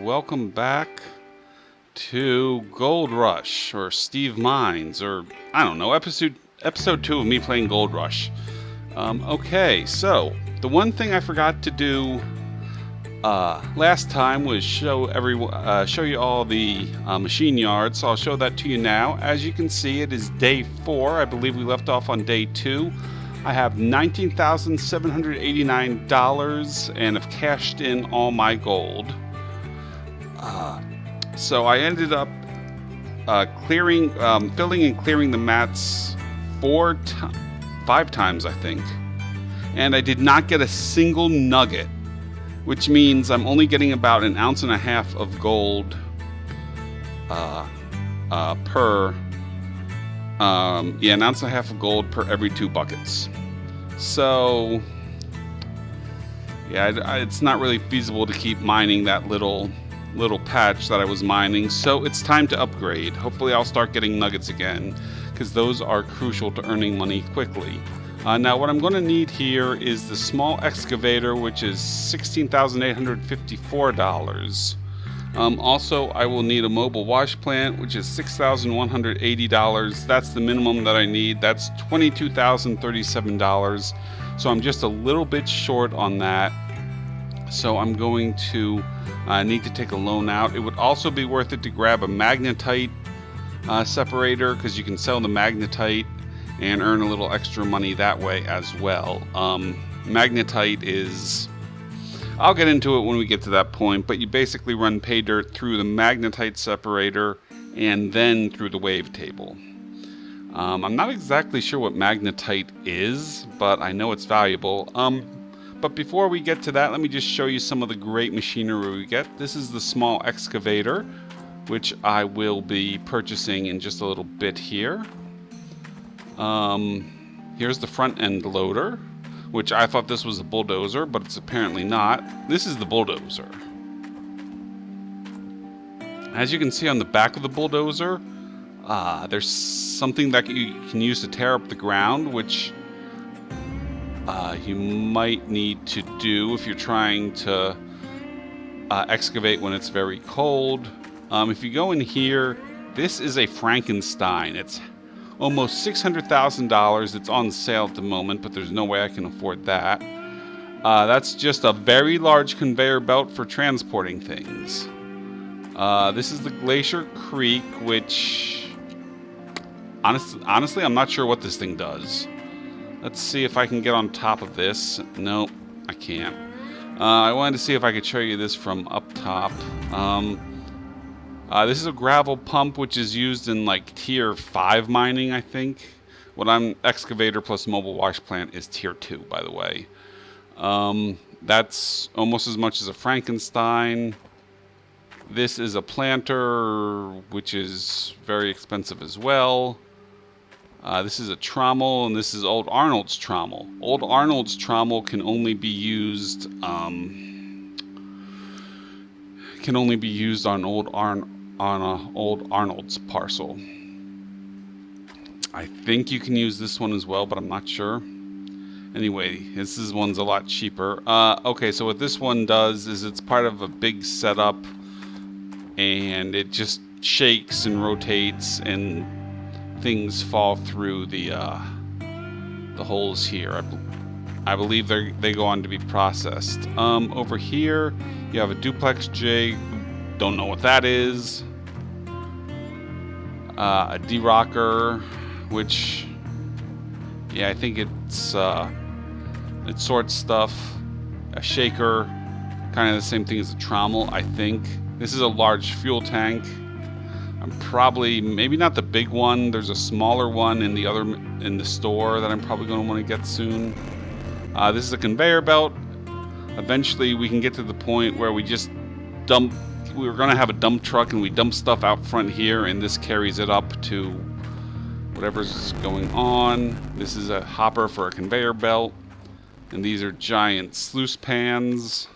welcome back to Gold Rush, or Steve Mines, or I don't know, episode 2 of me playing Gold Rush. Okay, so the one thing I forgot to do last time was show you all the machine yards. So I'll show that to you now. As you can see, it is day 4. I believe we left off on day 2. I have $19,789 and have cashed in all my gold. So I ended up filling and clearing the mats 5 times, I think. And I did not get a single nugget, which means I'm only getting about 1.5 ounces of gold per 1.5 ounces of gold per every 2 buckets. So yeah, it's not really feasible to keep mining that little patch that I was mining, so it's time to upgrade. Hopefully I'll start getting nuggets again, because those are crucial to earning money quickly. Now what I'm going to need here is the small excavator, which is $16,854. Also, I will need a mobile wash plant, which is $6,180. That's the minimum that I need. That's $22,037. So I'm just a little bit short on that. So I'm going to need to take a loan out. It would also be worth it to grab a magnetite separator, because you can sell the magnetite and earn a little extra money that way as well. Magnetite is... I'll get into it when we get to that point, but you basically run pay dirt through the magnetite separator and then through the wave table. I'm not exactly sure what magnetite is, but I know it's valuable. But before we get to that, let me just show you some of the great machinery we get. This is the small excavator, which I will be purchasing in just a little bit here. Here's the front end loader, which I thought this was a bulldozer, but it's apparently not. This is the bulldozer. As you can see on the back of the bulldozer, there's something that you can use to tear up the ground, which you might need to do if you're trying to excavate when it's very cold. If you go in here, this is a Frankenstein. It's almost $600,000. It's on sale at the moment, but there's no way I can afford that. That's just a very large conveyor belt for transporting things. This is the Glacier Creek, which honestly, I'm not sure what this thing does. Let's see if I can get on top of this. Nope, I can't. I wanted to see if I could show you this from up top. This is a gravel pump, which is used in like tier 5 mining, I think. What I'm excavator plus mobile wash plant is tier 2, by the way. That's almost as much as a Frankenstein. This is a planter, which is very expensive as well. This is a trommel, and this is Old Arnold's trommel. Old Arnold's trommel can only be used on Old Arnold's parcel. I think you can use this one as well, but I'm not sure. Anyway, this one's a lot cheaper. Okay, so what this one does is it's part of a big setup, and it just shakes and rotates, and things fall through the holes here. I believe they go on to be processed. Over here, you have a duplex jig. Don't know what that is. A de-rocker, which, yeah, I think it sorts stuff. A shaker, kind of the same thing as a trommel, I think. This is a large fuel tank. I'm probably, maybe not the big one. There's a smaller one in the store that I'm probably going to want to get soon. This is a conveyor belt. Eventually we can get to the point where we just dump. We're going to have a dump truck, and we dump stuff out front here, and this carries it up to whatever's going on. This is a hopper for a conveyor belt, and these are giant sluice pans.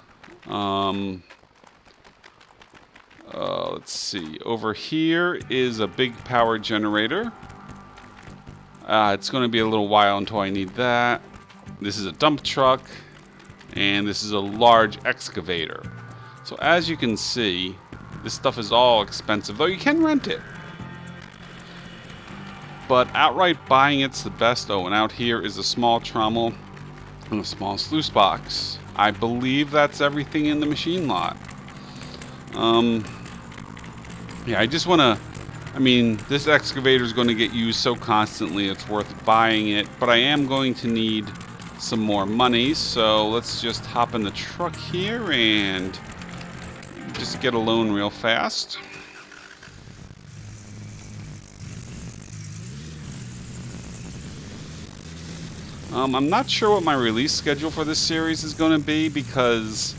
Let's see. Over here is a big power generator. It's going to be a little while until I need that. This is a dump truck, and this is a large excavator. So as you can see, this stuff is all expensive, though you can rent it. But outright buying it's the best. Oh, and out here is a small trommel and a small sluice box. I believe that's everything in the machine lot. Yeah, I just want to... I mean, this excavator is going to get used so constantly, it's worth buying it. But I am going to need some more money, so let's just hop in the truck here and just get a loan real fast. I'm not sure what my release schedule for this series is going to be, because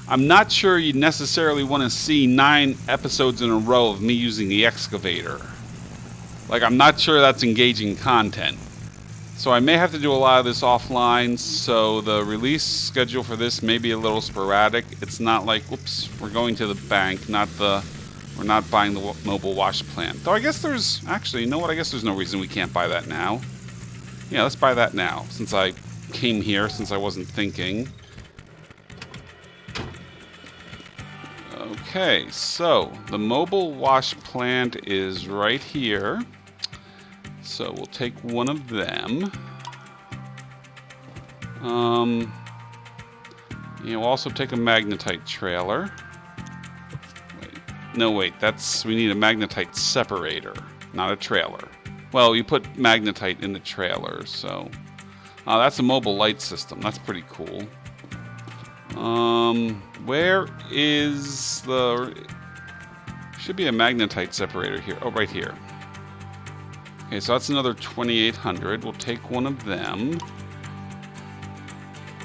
I'm not sure you necessarily want to see 9 episodes in a row of me using the excavator. Like, I'm not sure that's engaging content. So I may have to do a lot of this offline, so the release schedule for this may be a little sporadic. It's not like, whoops, we're going to the bank, we're not buying the mobile wash plant. Though I guess there's, actually, you know what, I guess there's no reason we can't buy that now. Yeah, let's buy that now, since I came here, since I wasn't thinking. Okay, so the mobile wash plant is right here. So we'll take one of them. We'll also take a magnetite trailer. Wait, we need a magnetite separator, not a trailer. Well, you put magnetite in the trailer, so... that's a mobile light system. That's pretty cool. Where is the... Should be a magnetite separator here. Oh, right here. Okay, so that's another 2,800. We'll take one of them.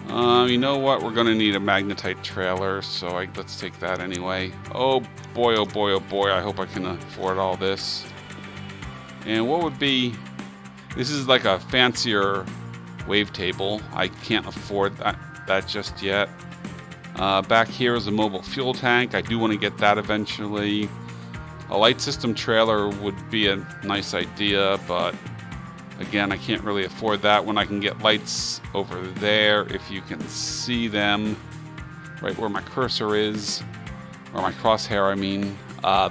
You know what? We're going to need a magnetite trailer, so let's take that anyway. Oh boy, oh boy, oh boy. I hope I can afford all this. And what would be... This is like a fancier wavetable. I can't afford that just yet. Back here is a mobile fuel tank. I do want to get that eventually. A light system trailer would be a nice idea, but again, I can't really afford that when I can get lights over there, if you can see them, right where my cursor is, or my crosshair, I mean.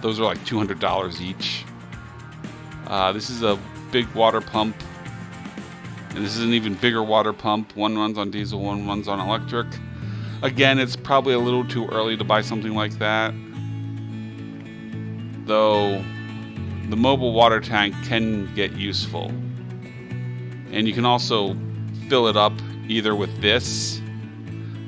Those are like $200 each. This is a big water pump, and this is an even bigger water pump. One runs on diesel, one runs on electric. Again, it's probably a little too early to buy something like that, though the mobile water tank can get useful. And you can also fill it up either with this,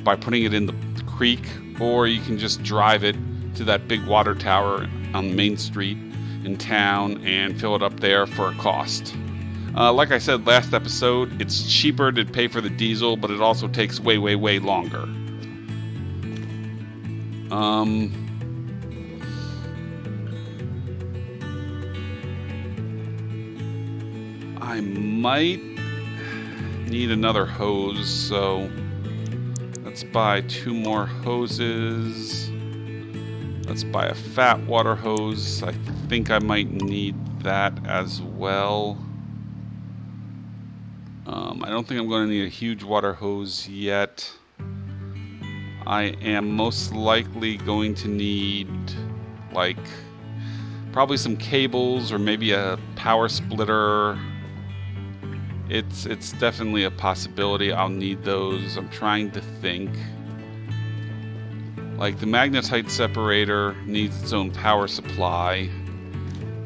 by putting it in the creek, or you can just drive it to that big water tower on Main Street in town and fill it up there for a cost. Like I said last episode, it's cheaper to pay for the diesel, but it also takes way, way, way longer. I might need another hose, so let's buy 2 more hoses. Let's buy a fat water hose. I think I might need that as well. I don't think I'm going to need a huge water hose yet. I am most likely going to need, like, probably some cables or maybe a power splitter. It's definitely a possibility I'll need those. I'm trying to think. Like, the magnetite separator needs its own power supply.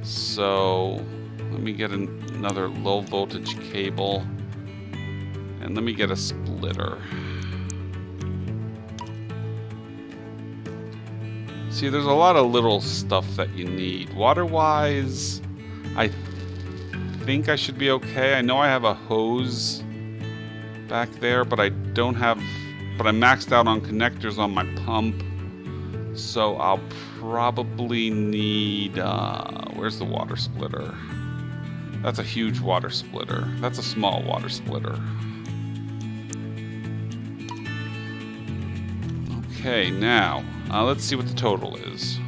So let me get another low voltage cable. And let me get a splitter. See, there's a lot of little stuff that you need. Water-wise, I think I should be okay. I know I have a hose back there, but I don't have... But I'm maxed out on connectors on my pump. So I'll probably need... where's the water splitter? That's a huge water splitter. That's a small water splitter. Okay, now, let's see what the total is.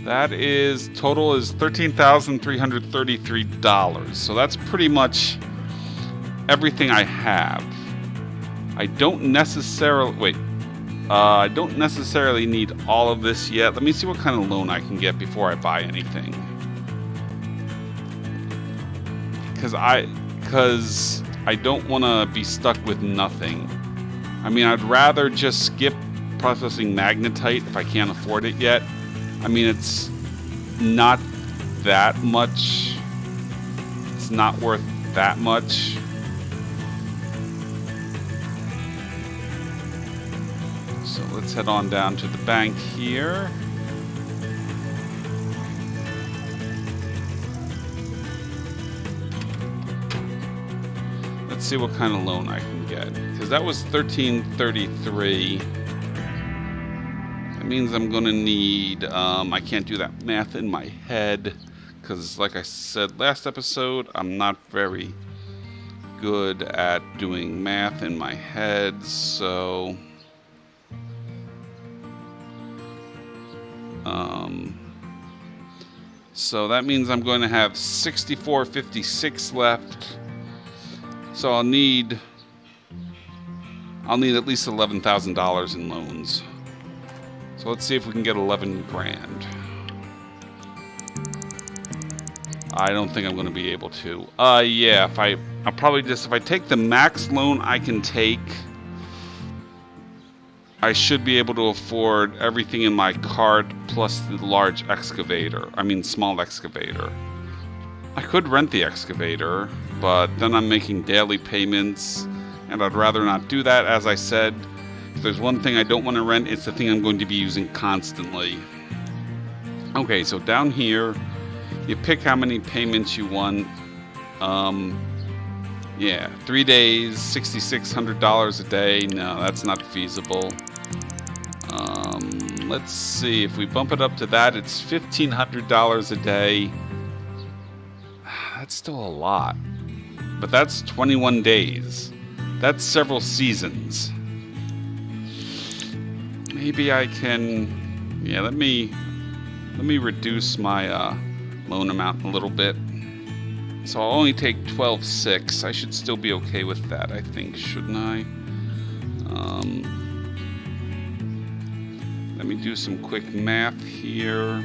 That is, total is $13,333. So that's pretty much everything I have. I don't necessarily, wait, I don't necessarily need all of this yet. Let me see what kind of loan I can get before I buy anything. Because I don't want to be stuck with nothing. I mean, I'd rather just skip processing magnetite if I can't afford it yet. I mean, it's not that much. It's not worth that much. So let's head on down to the bank here. Let's see what kind of loan I can get, because that was $1333. That means I'm gonna need, I can't do that math in my head, because like I said last episode, I'm not very good at doing math in my head, so that means I'm going to have $64.56 left. So I'll need at least $11,000 in loans. So let's see if we can get 11 grand. I don't think I'm going to be able to. Yeah, if I take the max loan I can take, I should be able to afford everything in my cart plus the large excavator. I mean, small excavator. I could rent the excavator, but then I'm making daily payments, and I'd rather not do that. As I said, if there's one thing I don't want to rent, it's the thing I'm going to be using constantly. Okay, so down here, you pick how many payments you want. Yeah, 3 days, $6,600 a day. No, that's not feasible. Let's see, if we bump it up to that, it's $1,500 a day. That's still a lot, but that's 21 days. That's several seasons. Maybe I can, yeah, let me reduce my loan amount a little bit. So I'll only take 12.6. I should still be okay with that, I think, shouldn't I? Let me do some quick math here.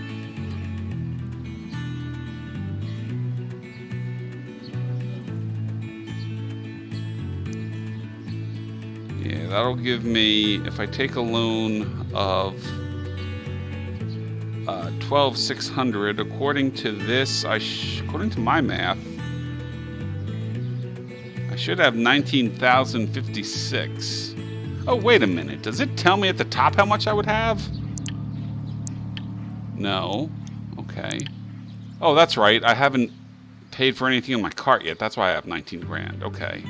Yeah, that'll give me, if I take a loan of $12,600, according to this, according to my math, I should have $19,056. Oh, wait a minute. Does it tell me at the top how much I would have? No. Okay. Oh, that's right. I haven't paid for anything in my cart yet. That's why I have 19 grand. Okay.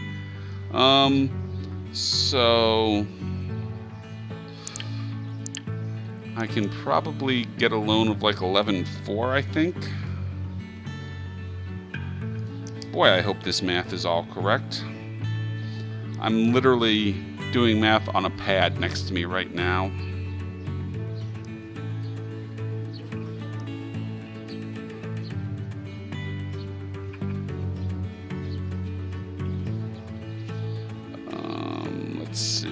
So I can probably get a loan of like 11.4, I think. Boy, I hope this math is all correct. I'm literally doing math on a pad next to me right now. Let's see.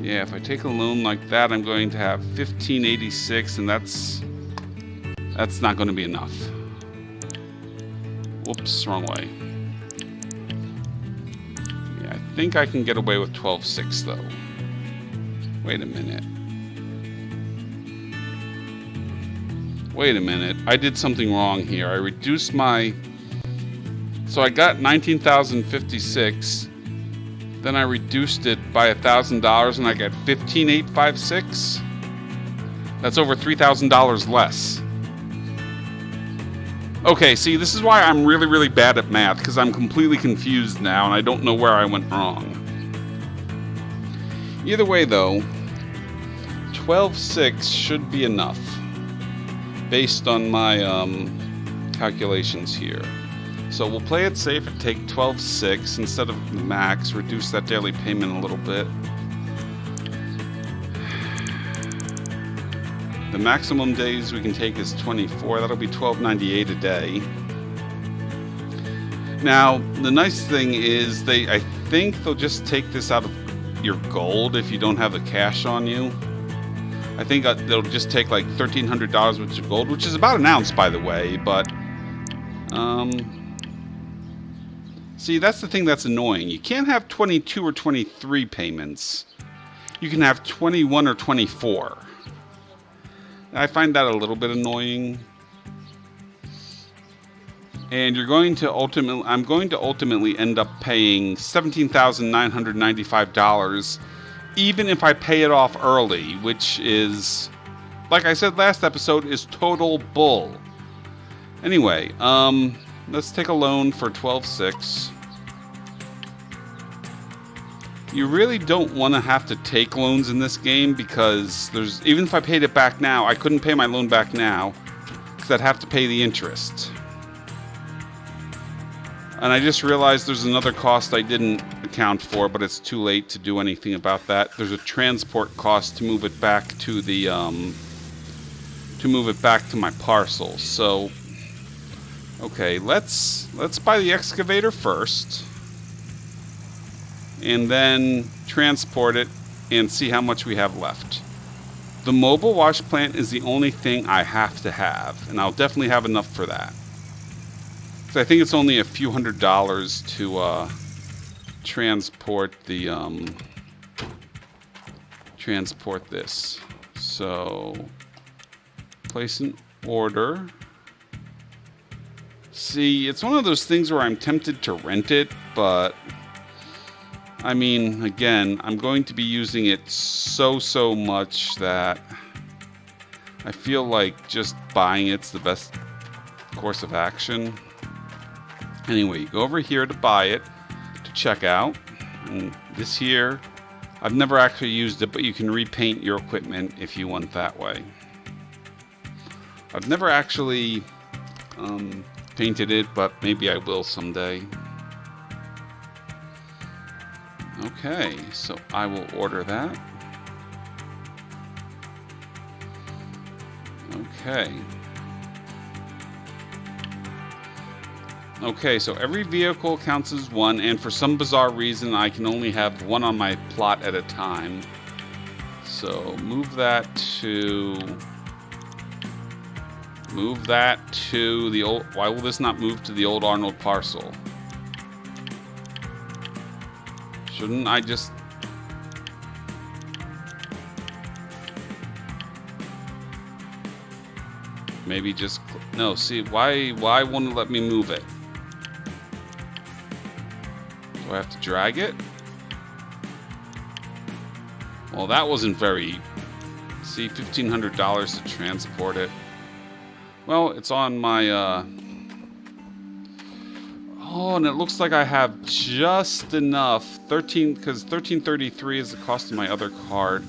Yeah, if I take a loan like that, I'm going to have $1,586, and that's not going to be enough. Whoops, wrong way. Yeah, I think I can get away with 12.6 though. Wait a minute. Wait a minute. I did something wrong here. I reduced my... So I got $19,056. Then I reduced it by $1,000 and I got $15,856. That's over $3,000 less. Okay, see, this is why I'm really, really bad at math, because I'm completely confused now and I don't know where I went wrong. Either way, though, 12.6 should be enough, based on my calculations here. So we'll play it safe and take 12.6 instead of the max, reduce that daily payment a little bit. The maximum days we can take is 24. That'll be $12.98 a day. Now, the nice thing is I think they'll just take this out of your gold if you don't have the cash on you. I think they'll just take like $1,300 worth of gold, which is about an ounce, by the way, but, see, that's the thing that's annoying. You can't have 22 or 23 payments. You can have 21 or 24. I find that a little bit annoying. And I'm going to ultimately end up paying $17,995, even if I pay it off early, which is, like I said last episode, is total bull. Anyway, let's take a loan for $12,600. You really don't want to have to take loans in this game because even if I paid it back now, I couldn't pay my loan back now because I'd have to pay the interest. And I just realized there's another cost I didn't account for, but it's too late to do anything about that. There's a transport cost to move it back to the my parcel. So, okay, let's buy the excavator first, and then transport it and see how much we have left. The mobile wash plant is the only thing I have to have, and I'll definitely have enough for that. I think it's only a few $100s to transport this. So place an order. See, it's one of those things where I'm tempted to rent it, but I mean, again, I'm going to be using it so much that I feel like just buying it's the best course of action. Anyway, you go over here to buy it, to check out. And this here, I've never actually used it, but you can repaint your equipment if you want that way. I've never actually painted it, but maybe I will someday. Okay, so I will order that. Okay. Okay, so every vehicle counts as one, and for some bizarre reason, I can only have one on my plot at a time. So move that to the old. Why will this not move to the old Arnold parcel? Shouldn't I just? Maybe just no. See, why won't it let me move it? Do I have to drag it? Well, that wasn't very... See, $1,500 to transport it. Well, it's on my... Oh, and it looks like I have just enough. Because $1,333 is the cost of my other card.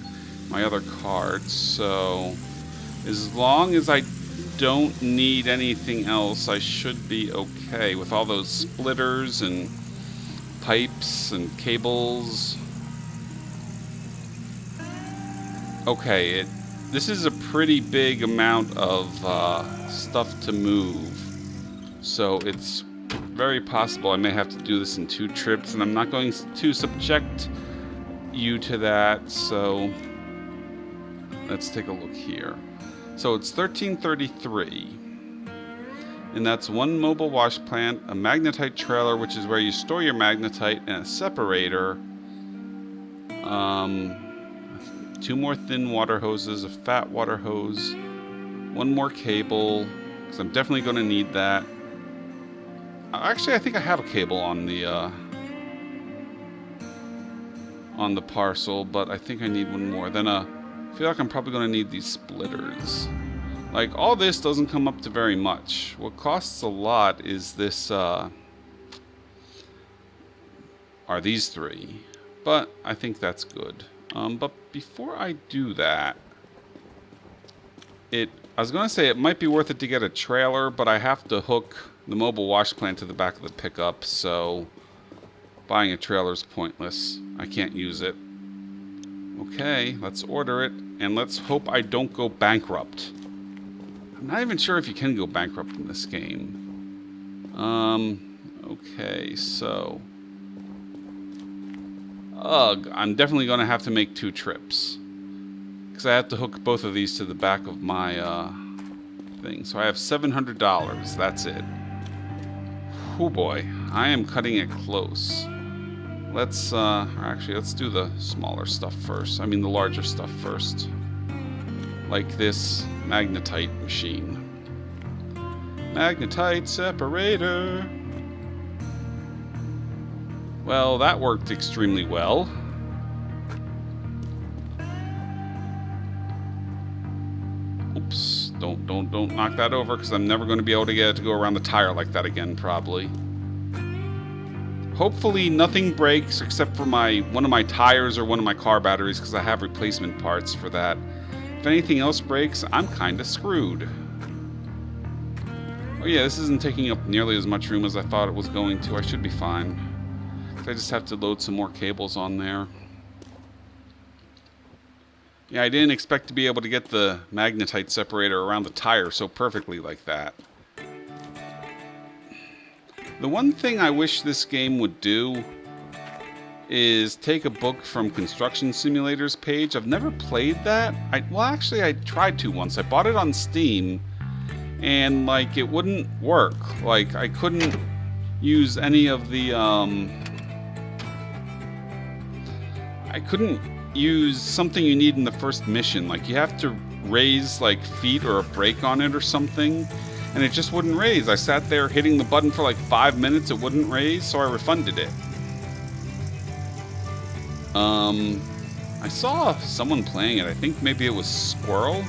So, as long as I don't need anything else, I should be okay with all those splitters and pipes and cables. Okay, this is a pretty big amount of stuff to move, so it's very possible I may have to do this in 2 trips, and I'm not going to subject you to that. So let's take a look here. So it's $1,333. And that's 1 mobile wash plant, a magnetite trailer, which is where you store your magnetite, and a separator. 2 more thin water hoses, a fat water hose, 1 more cable, because I'm definitely going to need that. Actually, I think I have a cable on the parcel, but I think I need 1 more. Then I feel like I'm probably going to need these splitters. Like, all this doesn't come up to very much. What costs a lot is this, are these 3. But I think that's good. But before I do that, I was going to say it might be worth it to get a trailer, but I have to hook the mobile wash plant to the back of the pickup, so buying a trailer is pointless. I can't use it. Okay, let's order it, and let's hope I don't go bankrupt. I'm not even sure if you can go bankrupt in this game. Okay, so... Ugh, I'm definitely going to have to make 2 trips. Because I have to hook both of these to the back of my thing. So I have $700. That's it. Oh boy, I am cutting it close. Let's, actually, let's do the smaller stuff first. I mean, the larger stuff first. Like this magnetite machine. Magnetite separator. Well, that worked extremely well. Oops, don't knock that over, because I'm never going to be able to get it to go around the tire like that again, probably. Hopefully nothing breaks except for one of my tires or one of my car batteries, because I have replacement parts for that. If anything else breaks, I'm kind of screwed. Oh yeah, this isn't taking up nearly as much room as I thought it was going to. I should be fine. I just have to load some more cables on there. Yeah, I didn't expect to be able to get the magnetite separator around the tire so perfectly like that. The one thing I wish this game would do is take a book from Construction Simulator's page. I've never played that. Well, actually, I tried to once. I bought it on Steam, and, like, it wouldn't work. Like, I couldn't use any of the, I couldn't use something you need in the first mission. Like, you have to raise, like, feet or a brake on it or something, and it just wouldn't raise. I sat there hitting the button for like 5 minutes, it wouldn't raise, so I refunded it. I saw someone playing it. I think maybe it was Squirrel.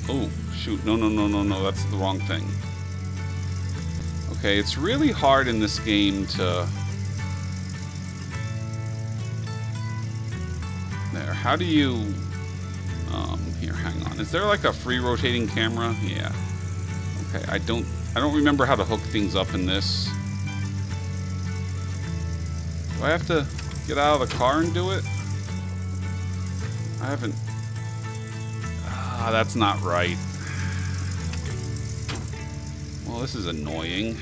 Oh, shoot. No, that's the wrong thing. Okay, it's really hard in this game to... There, how do you... here, hang on. Is there like a free rotating camera? Yeah. Okay, I don't remember how to hook things up in this. Do I have to get out of the car and do it? I haven't... Ah, that's not right. Well, this is annoying.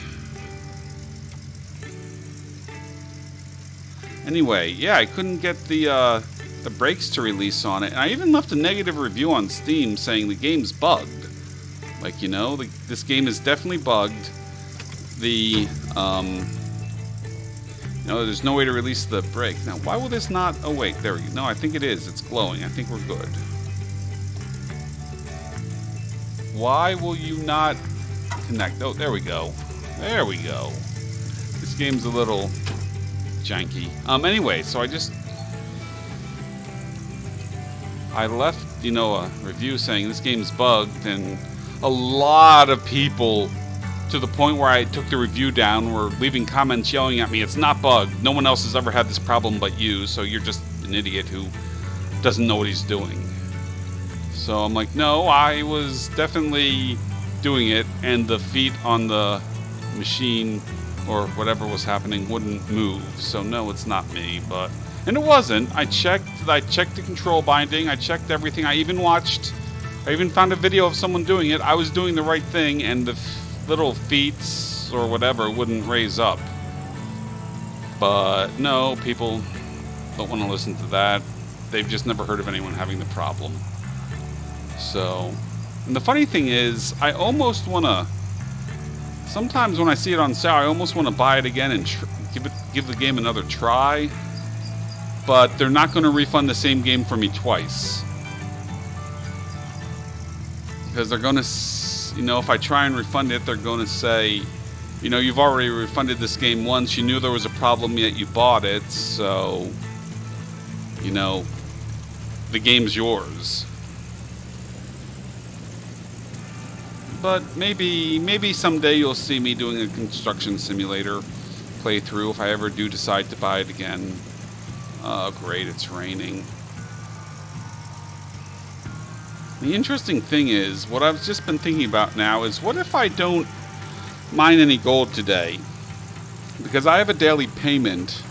Anyway, yeah, I couldn't get the brakes to release on it. And I even left a negative review on Steam saying the game's bugged. Like, you know, this game is definitely bugged. You know, there's no way to release the brake. Now, why will this not... Oh, wait, there we go. No, I think it is. It's glowing. I think we're good. Why will you not connect? Oh, there we go. There we go. This game's a little janky. Anyway, so I left, you know, a review saying this game's bugged, and a lot of people, to the point where I took the review down, were leaving comments yelling at me, it's not bugged. No one else has ever had this problem but you, so you're just an idiot who doesn't know what he's doing. So I'm like, no, I was definitely doing it, and the feet on the machine or whatever was happening wouldn't move. So no, it's not me, but... And it wasn't. I checked the control binding, I checked everything, I even found a video of someone doing it. I was doing the right thing, and the little feet or whatever wouldn't raise up. But no, people don't want to listen to that. They've just never heard of anyone having the problem. So, and the funny thing is, I almost want to... Sometimes when I see it on sale, I almost want to buy it again and give the game another try. But they're not going to refund the same game for me twice. Because they're going to, you know, if I try and refund it, they're going to say, you know, you've already refunded this game once, you knew there was a problem, yet you bought it, so, you know, the game's yours. But maybe someday you'll see me doing a construction simulator playthrough if I ever do decide to buy it again. Oh, great, it's raining. The interesting thing is, what I've just been thinking about now is, what if I don't mine any gold today? Because I have a daily payment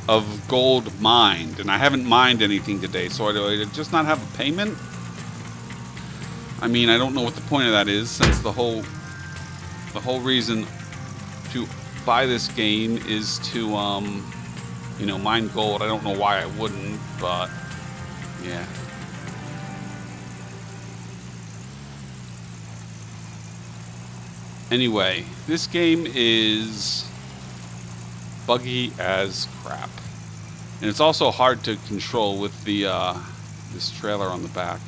of gold mined, and I haven't mined anything today, so do I just not have a payment? I mean, I don't know what the point of that is, since the whole reason to buy this game is to, you know, mine gold. I don't know why I wouldn't, but yeah. Anyway, this game is buggy as crap. And it's also hard to control with the this trailer on the back.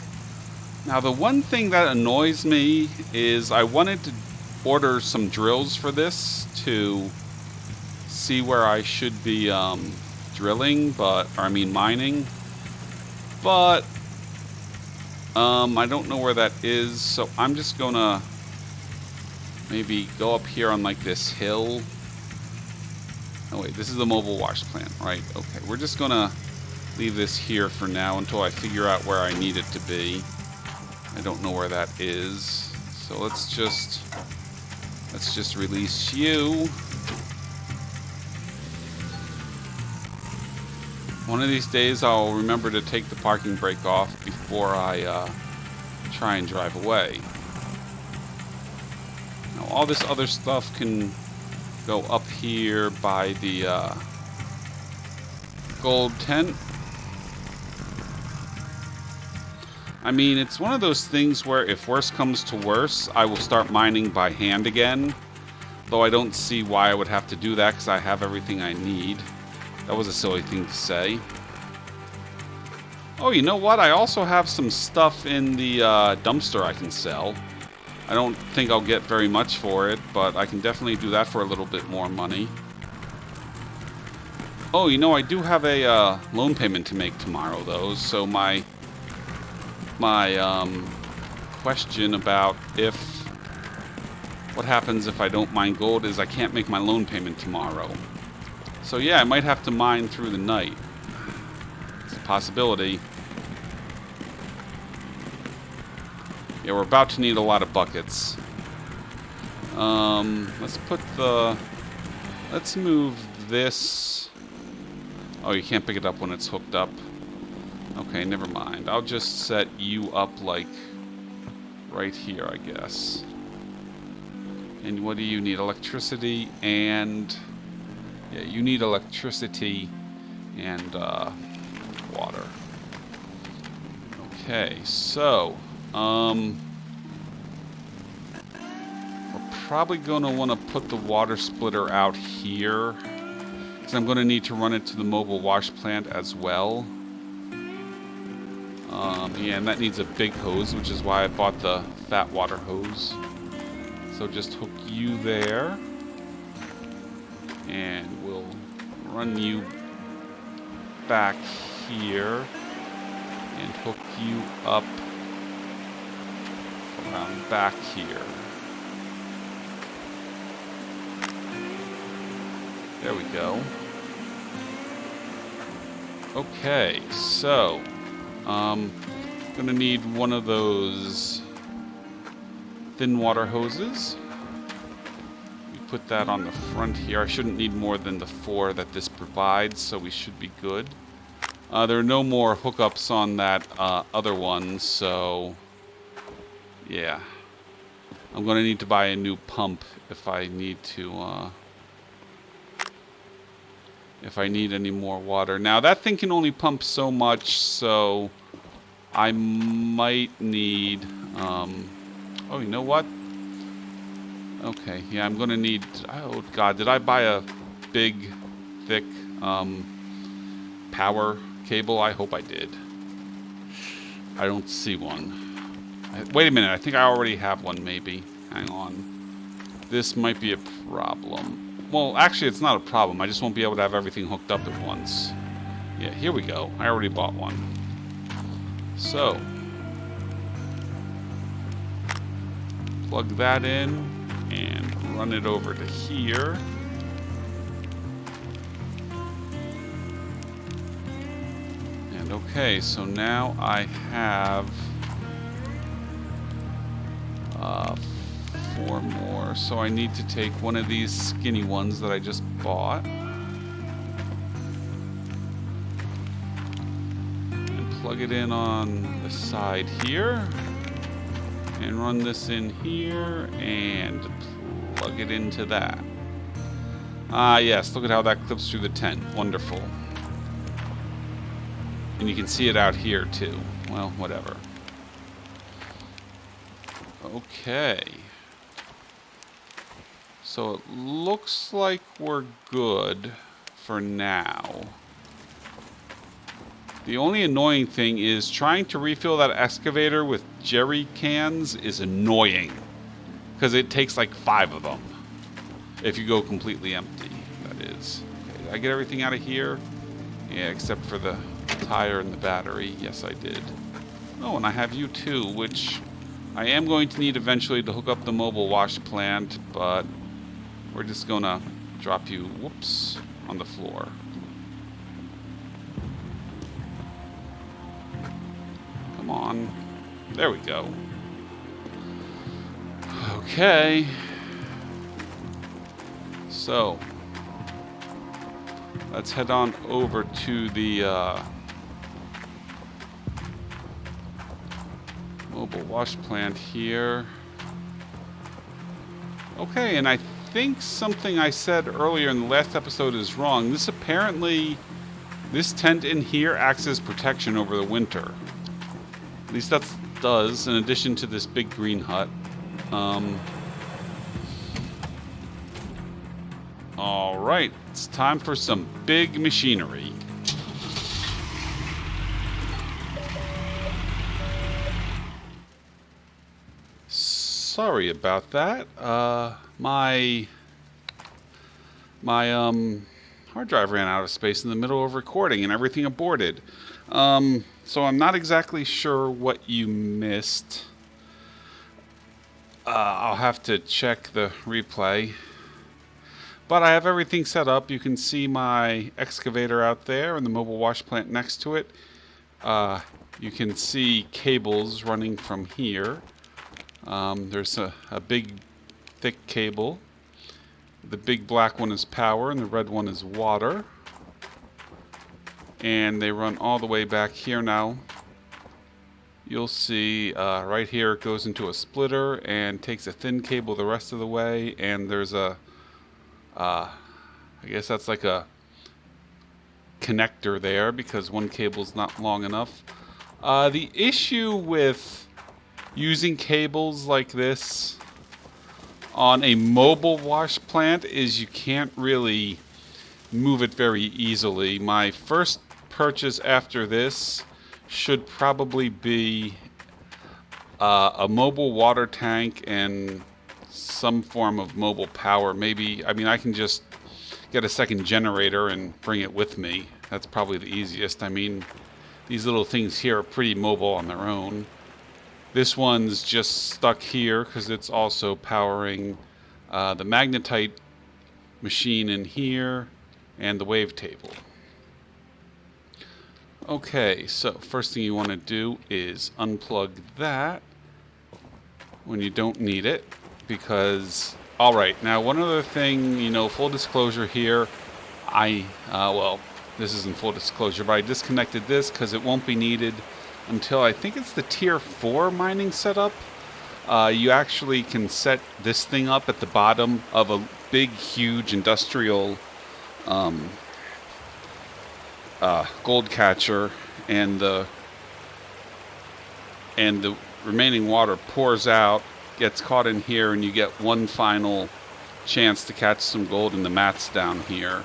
Now, the one thing that annoys me is I wanted to order some drills for this to see where I should be drilling, mining. But I don't know where that is, so I'm just gonna maybe go up here on like this hill. Oh wait, this is the mobile wash plant, right? Okay, we're just gonna leave this here for now until I figure out where I need it to be. I don't know where that is, so let's just release you. One of these days I'll remember to take the parking brake off before I try and drive away. Now all this other stuff can go up here by the gold tent. I mean, it's one of those things where if worse comes to worse, I will start mining by hand again. Though I don't see why I would have to do that because I have everything I need. That was a silly thing to say. Oh, you know what? I also have some stuff in the dumpster I can sell. I don't think I'll get very much for it, but I can definitely do that for a little bit more money. Oh, you know, I do have a loan payment to make tomorrow, though. So my question about what happens if I don't mine gold is I can't make my loan payment tomorrow. So yeah, I might have to mine through the night. It's a possibility. Yeah, we're about to need a lot of buckets. Let's move this. Oh, you can't pick it up when it's hooked up. Okay, never mind. I'll just set you up like right here, I guess. And what do you need? Electricity and... yeah, you need electricity and water. Okay, so we're probably going to want to put the water splitter out here because I'm going to need to run it to the mobile wash plant as well. Yeah, and that needs a big hose, which is why I bought the fat water hose. So just hook you there. And we'll run you back here and hook you up around back here. There we go. Okay, so gonna need one of those thin water hoses. Put that on the front here. I shouldn't need more than the 4 that this provides, so we should be good. There are no more hookups on that other one, so yeah. I'm going to need to buy a new pump if I need to, if I need any more water. Now, that thing can only pump so much, so I might need, oh, you know what? Okay, yeah, I'm gonna need... oh god, did I buy a big, thick, power cable? I hope I did. I don't see one. Wait a minute, I think I already have one, maybe. Hang on. This might be a problem. Well, actually, it's not a problem. I just won't be able to have everything hooked up at once. Yeah, here we go. I already bought one. So... plug that in. And run it over to here. And okay, so now I have 4 more. So I need to take one of these skinny ones that I just bought. And plug it in on the side here. And run this in here and plug it into that. Ah, yes, look at how that clips through the tent. Wonderful. And you can see it out here too. Well, whatever. Okay. So it looks like we're good for now. The only annoying thing is trying to refill that excavator with jerry cans is annoying. Because it takes like 5 of them. If you go completely empty, that is. Okay, did I get everything out of here? Yeah, except for the tire and the battery. Yes, I did. Oh, and I have you too, which I am going to need eventually to hook up the mobile wash plant, but we're just gonna drop you, whoops, on the floor. Come on. There we go. Okay. So, let's head on over to the mobile wash plant here. Okay, and I think something I said earlier in the last episode is wrong. This tent in here acts as protection over the winter. At least that does, in addition to this big green hut. All right, it's time for some big machinery. Sorry about that. My hard drive ran out of space in the middle of recording and everything aborted. So I'm not exactly sure what you missed. I'll have to check the replay. But I have everything set up. You can see my excavator out there and the mobile wash plant next to it. You can see cables running from here. There's a big, thick cable. The big black one is power and the red one is water. And they run all the way back here now. You'll see right here it goes into a splitter and takes a thin cable the rest of the way. And there's a I guess that's like a connector there because one cable's not long enough. The issue with using cables like this on a mobile wash plant is you can't really move it very easily. My first purchase after this should probably be a mobile water tank and some form of mobile power. Maybe, I mean, I can just get a second generator and bring it with me. That's probably the easiest. I mean, these little things here are pretty mobile on their own. This one's just stuck here because it's also powering the magnetite machine in here and the wavetable. Okay, so first thing you want to do is unplug that when you don't need it. Because, alright, now one other thing, you know, full disclosure here, well, this isn't full disclosure, but I disconnected this because it won't be needed until I think it's the tier 4 mining setup. You actually can set this thing up at the bottom of a big, huge industrial gold catcher, and the remaining water pours out, gets caught in here, and you get one final chance to catch some gold in the mats down here.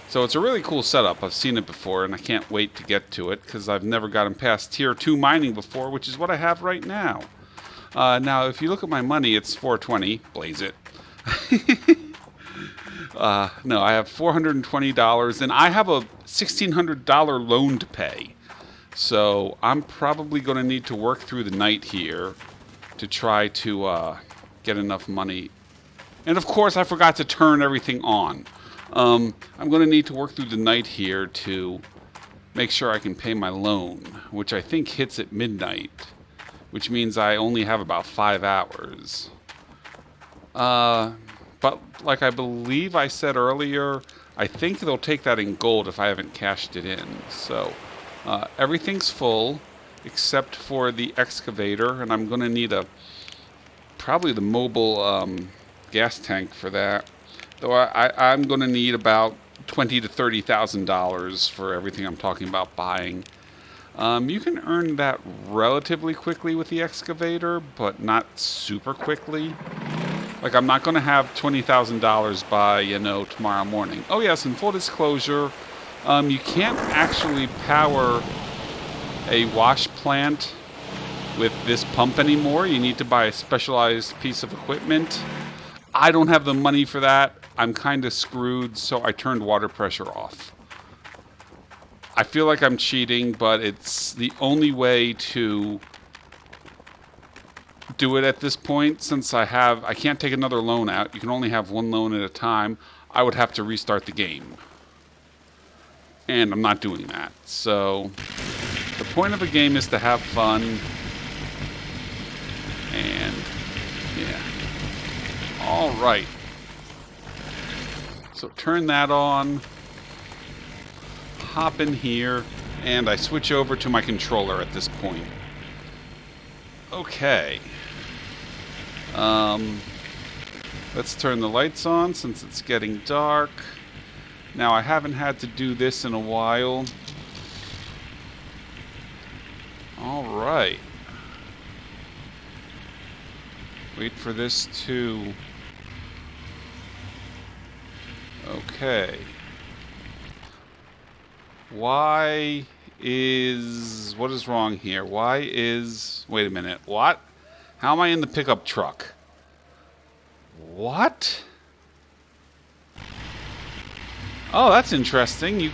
So it's a really cool setup. I've seen it before, and I can't wait to get to it because I've never gotten past tier 2 mining before, which is what I have right now. Now, if you look at my money, it's 420. Blaze it. No, I have $420, and I have a $1,600 loan to pay. So I'm probably going to need to work through the night here to try to get enough money. And of course, I forgot to turn everything on. I'm going to need to work through the night here to make sure I can pay my loan, which I think hits at midnight, which means I only have about 5 hours. But like I believe I said earlier, I think they'll take that in gold if I haven't cashed it in. So everything's full except for the excavator, and I'm going to need a probably the mobile gas tank for that. Though I'm going to need about $20,000 to $30,000 for everything I'm talking about buying. You can earn that relatively quickly with the excavator, but not super quickly. Like, I'm not going to have $20,000 by, you know, tomorrow morning. Oh yes, in full disclosure, you can't actually power a wash plant with this pump anymore. You need to buy a specialized piece of equipment. I don't have the money for that. I'm kind of screwed, so I turned water pressure off. I feel like I'm cheating, but it's the only way to do it at this point. Since I can't take another loan out. You can only have one loan at a time. I would have to restart the game. And I'm not doing that. So the point of a game is to have fun. And yeah. All right. So turn that on. Hop in here. And I switch over to my controller at this point. Okay. Let's turn the lights on since it's getting dark. Now, I haven't had to do this in a while. All right. Wait for this to... Okay. What is wrong here? Wait a minute, what? How am I in the pickup truck? What? Oh, that's interesting.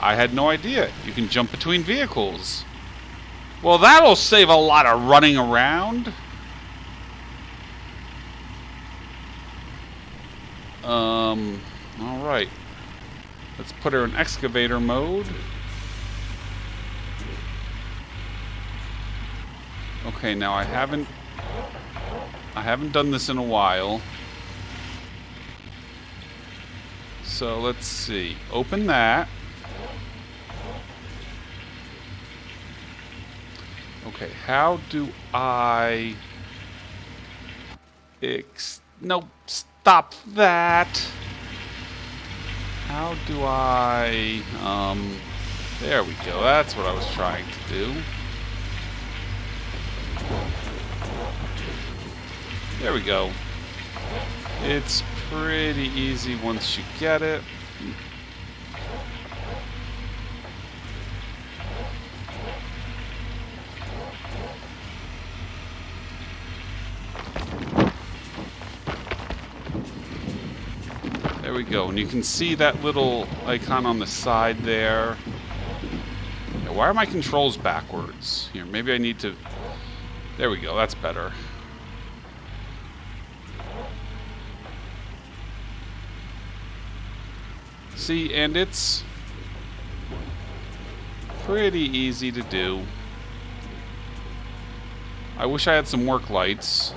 I had no idea. You can jump between vehicles. Well, that'll save a lot of running around. All right. Let's put her in excavator mode. Okay, now I haven't done this in a while. So let's see. Open that. Okay, how do I... No, stop that. How do I... There we go. That's what I was trying to do. There we go. It's pretty easy once you get it. There we go. And you can see that little icon on the side there. Yeah, why are my controls backwards? Here, maybe I need to... There we go. That's better. See, and it's pretty easy to do. I wish I had some work lights.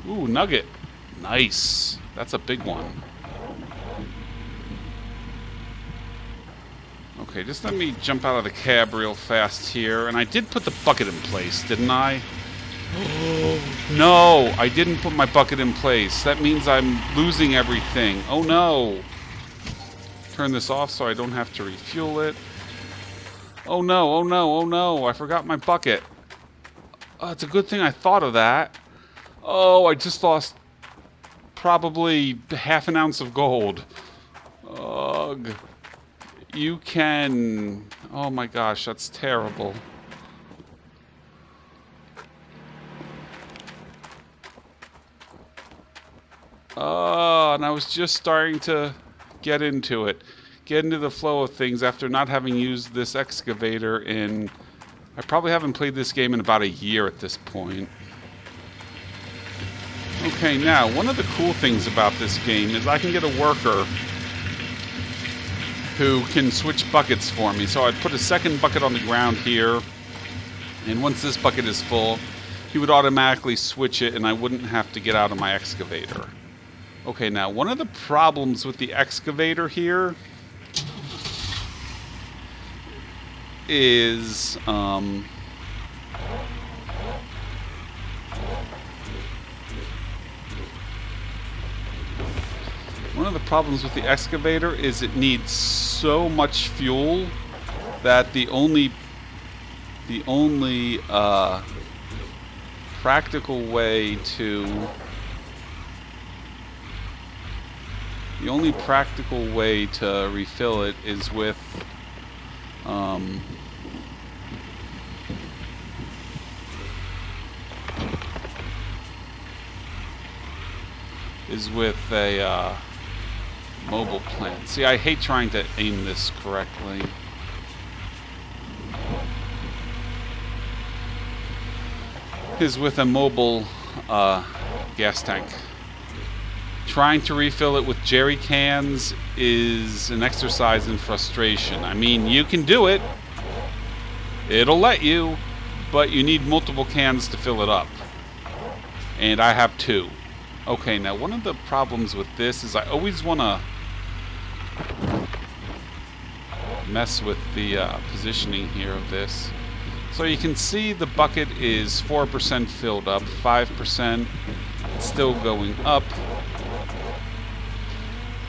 Ooh, nugget. Nice. That's a big one. Okay, just let me jump out of the cab real fast here. And I did put the bucket in place, didn't I? No, I didn't put my bucket in place. That means I'm losing everything. Oh no. Turn this off so I don't have to refuel it. Oh no, oh no, oh no. I forgot my bucket. Oh, it's a good thing I thought of that. Oh, I just lost probably half an ounce of gold. Ugh. You can... Oh my gosh, that's terrible. Oh, and I was just starting to get into it. Get into the flow of things after not having used this excavator in... I probably haven't played this game in about a year at this point. Okay, now, one of the cool things about this game is I can get a worker who can switch buckets for me. So I'd put a second bucket on the ground here, and once this bucket is full, he would automatically switch it and I wouldn't have to get out of my excavator. Okay, now, one of the problems with the excavator here is one of the problems with the excavator is it needs so much fuel that the only practical way to refill it is with a mobile plant. See, I hate trying to aim this correctly. Is with a mobile gas tank. Trying to refill it with jerry cans is an exercise in frustration. I mean, you can do it. It'll let you, but you need multiple cans to fill it up. And I have 2. Okay, now one of the problems with this is I always want to mess with the positioning here of this. So you can see the bucket is 4% filled up, 5% still going up.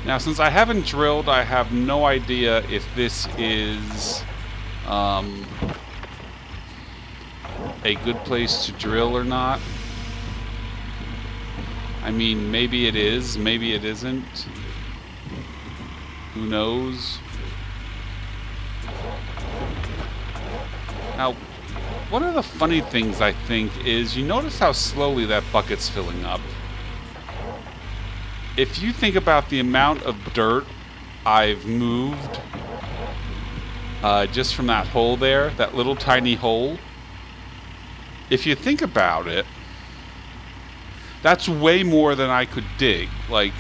Now, since I haven't drilled, I have no idea if this is a good place to drill or not. I mean, maybe it is, maybe it isn't. Who knows? Now, one of the funny things I think is you notice how slowly that bucket's filling up. If you think about the amount of dirt I've moved just from that hole there, that little tiny hole, if you think about it, that's way more than I could dig. Like,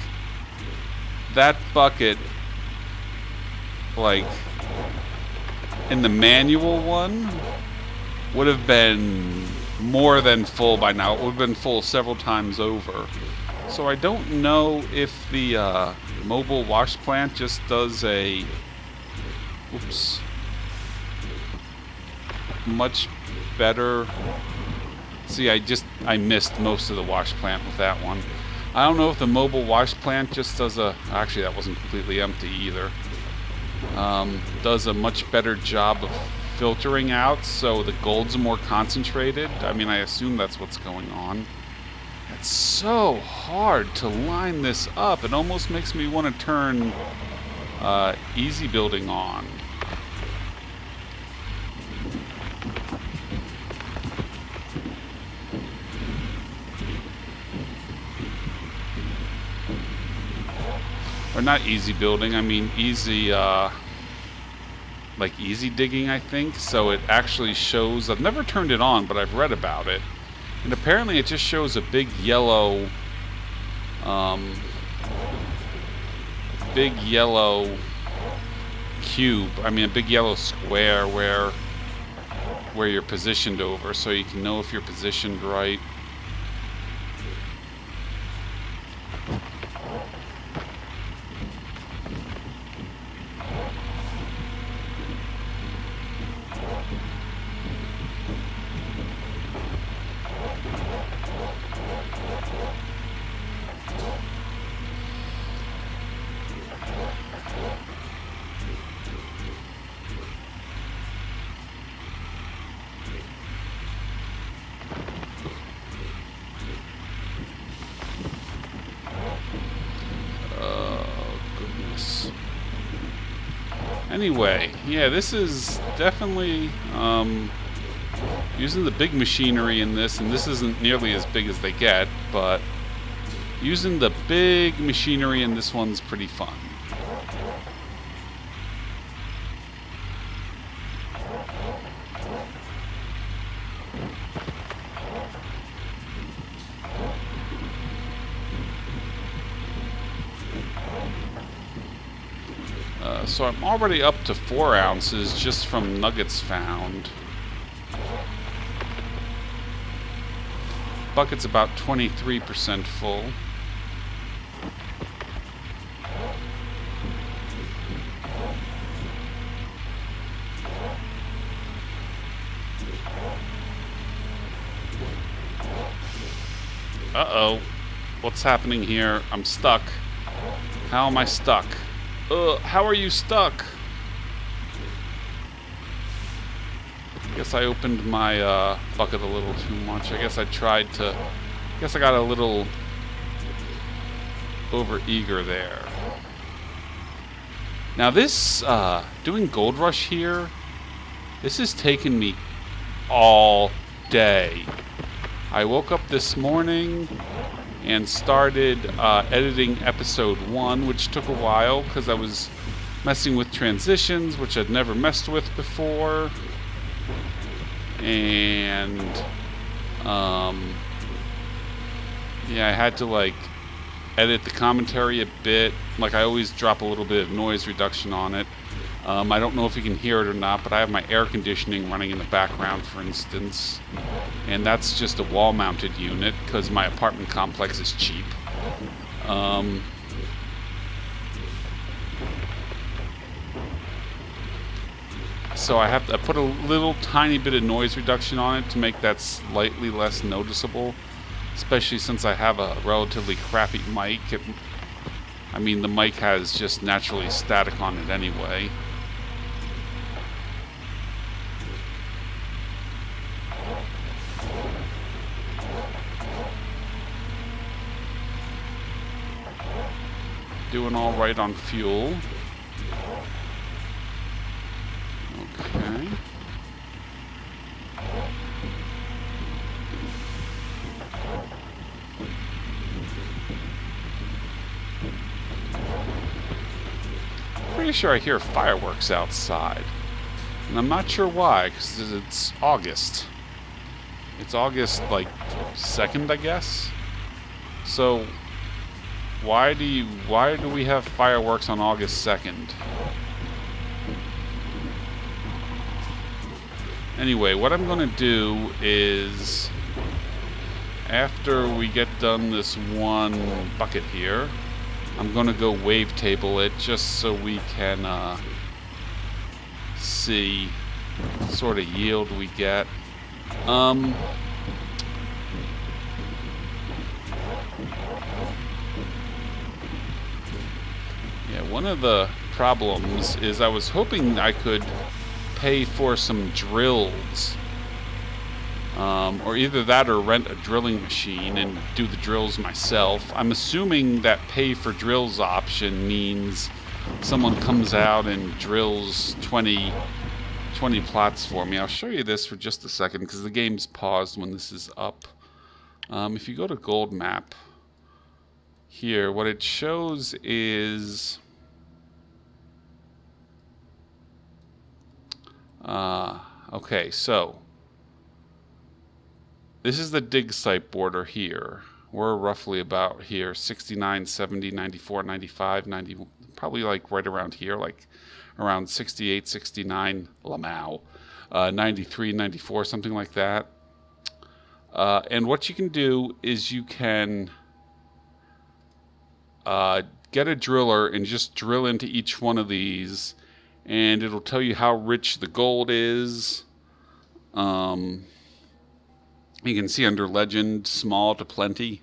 that bucket, like, in the manual one, would have been more than full by now. It would have been full several times over. So I don't know if the mobile wash plant just does a much better. See, I missed most of the wash plant with that one. I don't know if the mobile wash plant just does actually that wasn't completely empty either. Does a much better job of filtering out so the gold's more concentrated. I mean, I assume that's what's going on. It's so hard to line this up. It almost makes me want to turn easy building on. Or not easy building, I mean easy, like easy digging, I think. So it actually shows, I've never turned it on, but I've read about it. And apparently it just shows a big yellow cube. I mean, a big yellow square where you're positioned over, so you can know if you're positioned right. Anyway, yeah, this is definitely using the big machinery in this, and this isn't nearly as big as they get, but using the big machinery in this one's pretty fun. So I'm already up to 4 ounces just from nuggets found. Bucket's about 23% full. Uh-oh. What's happening here? I'm stuck. How am I stuck? How are you stuck? I guess I opened my bucket a little too much. I guess I got a little over eager there. Now this, doing Gold Rush here, this has taken me all day. I woke up this morning and started editing episode 1, which took a while because I was messing with transitions, which I'd never messed with before. And, yeah, I had to, like, edit the commentary a bit. Like, I always drop a little bit of noise reduction on it. I don't know if you can hear it or not, but I have my air conditioning running in the background, for instance. And that's just a wall-mounted unit, because my apartment complex is cheap. So I put a little tiny bit of noise reduction on it to make that slightly less noticeable, especially since I have a relatively crappy mic. I mean, the mic has just naturally static on it anyway. Doing all right on fuel. Okay. Pretty sure I hear fireworks outside. And I'm not sure why, because it's August. It's August, like, 2nd, I guess? So, why do we have fireworks on August 2nd? Anyway, what I'm going to do is, after we get done this one bucket here, I'm going to go wavetable it just so we can see what sort of yield we get. Yeah, one of the problems is I was hoping I could pay for some drills, or either that or rent a drilling machine and do the drills myself. I'm assuming that pay for drills option means someone comes out and drills 20 plots for me. I'll show you this for just a second because the game's paused when this is up. If you go to Gold Map here, what it shows is okay, so this is the dig site border here. We're roughly about here, 69, 70, 94, 95, 90, probably like right around here, like around 68, 69, Lamau, 93, 94, something like that. And what you can do is you can get a driller and just drill into each one of these, and it'll tell you how rich the gold is. You can see under legend, small to plenty.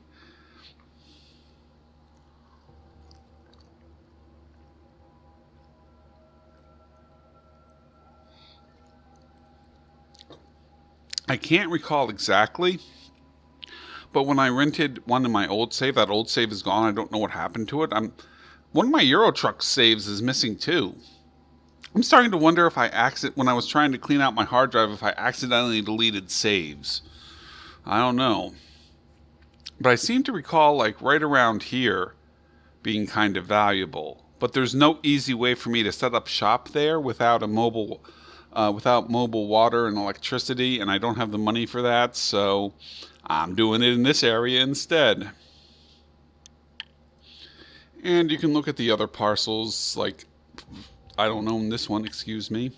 I can't recall exactly, but when I rented one in my old save, that old save is gone. I don't know what happened to it. One of my Euro Truck saves is missing too. I'm starting to wonder if when I was trying to clean out my hard drive, if I accidentally deleted saves. I don't know. But I seem to recall, like, right around here being kind of valuable. But there's no easy way for me to set up shop there without mobile water and electricity, and I don't have the money for that, so I'm doing it in this area instead. And you can look at the other parcels, like, I don't own this one, excuse me.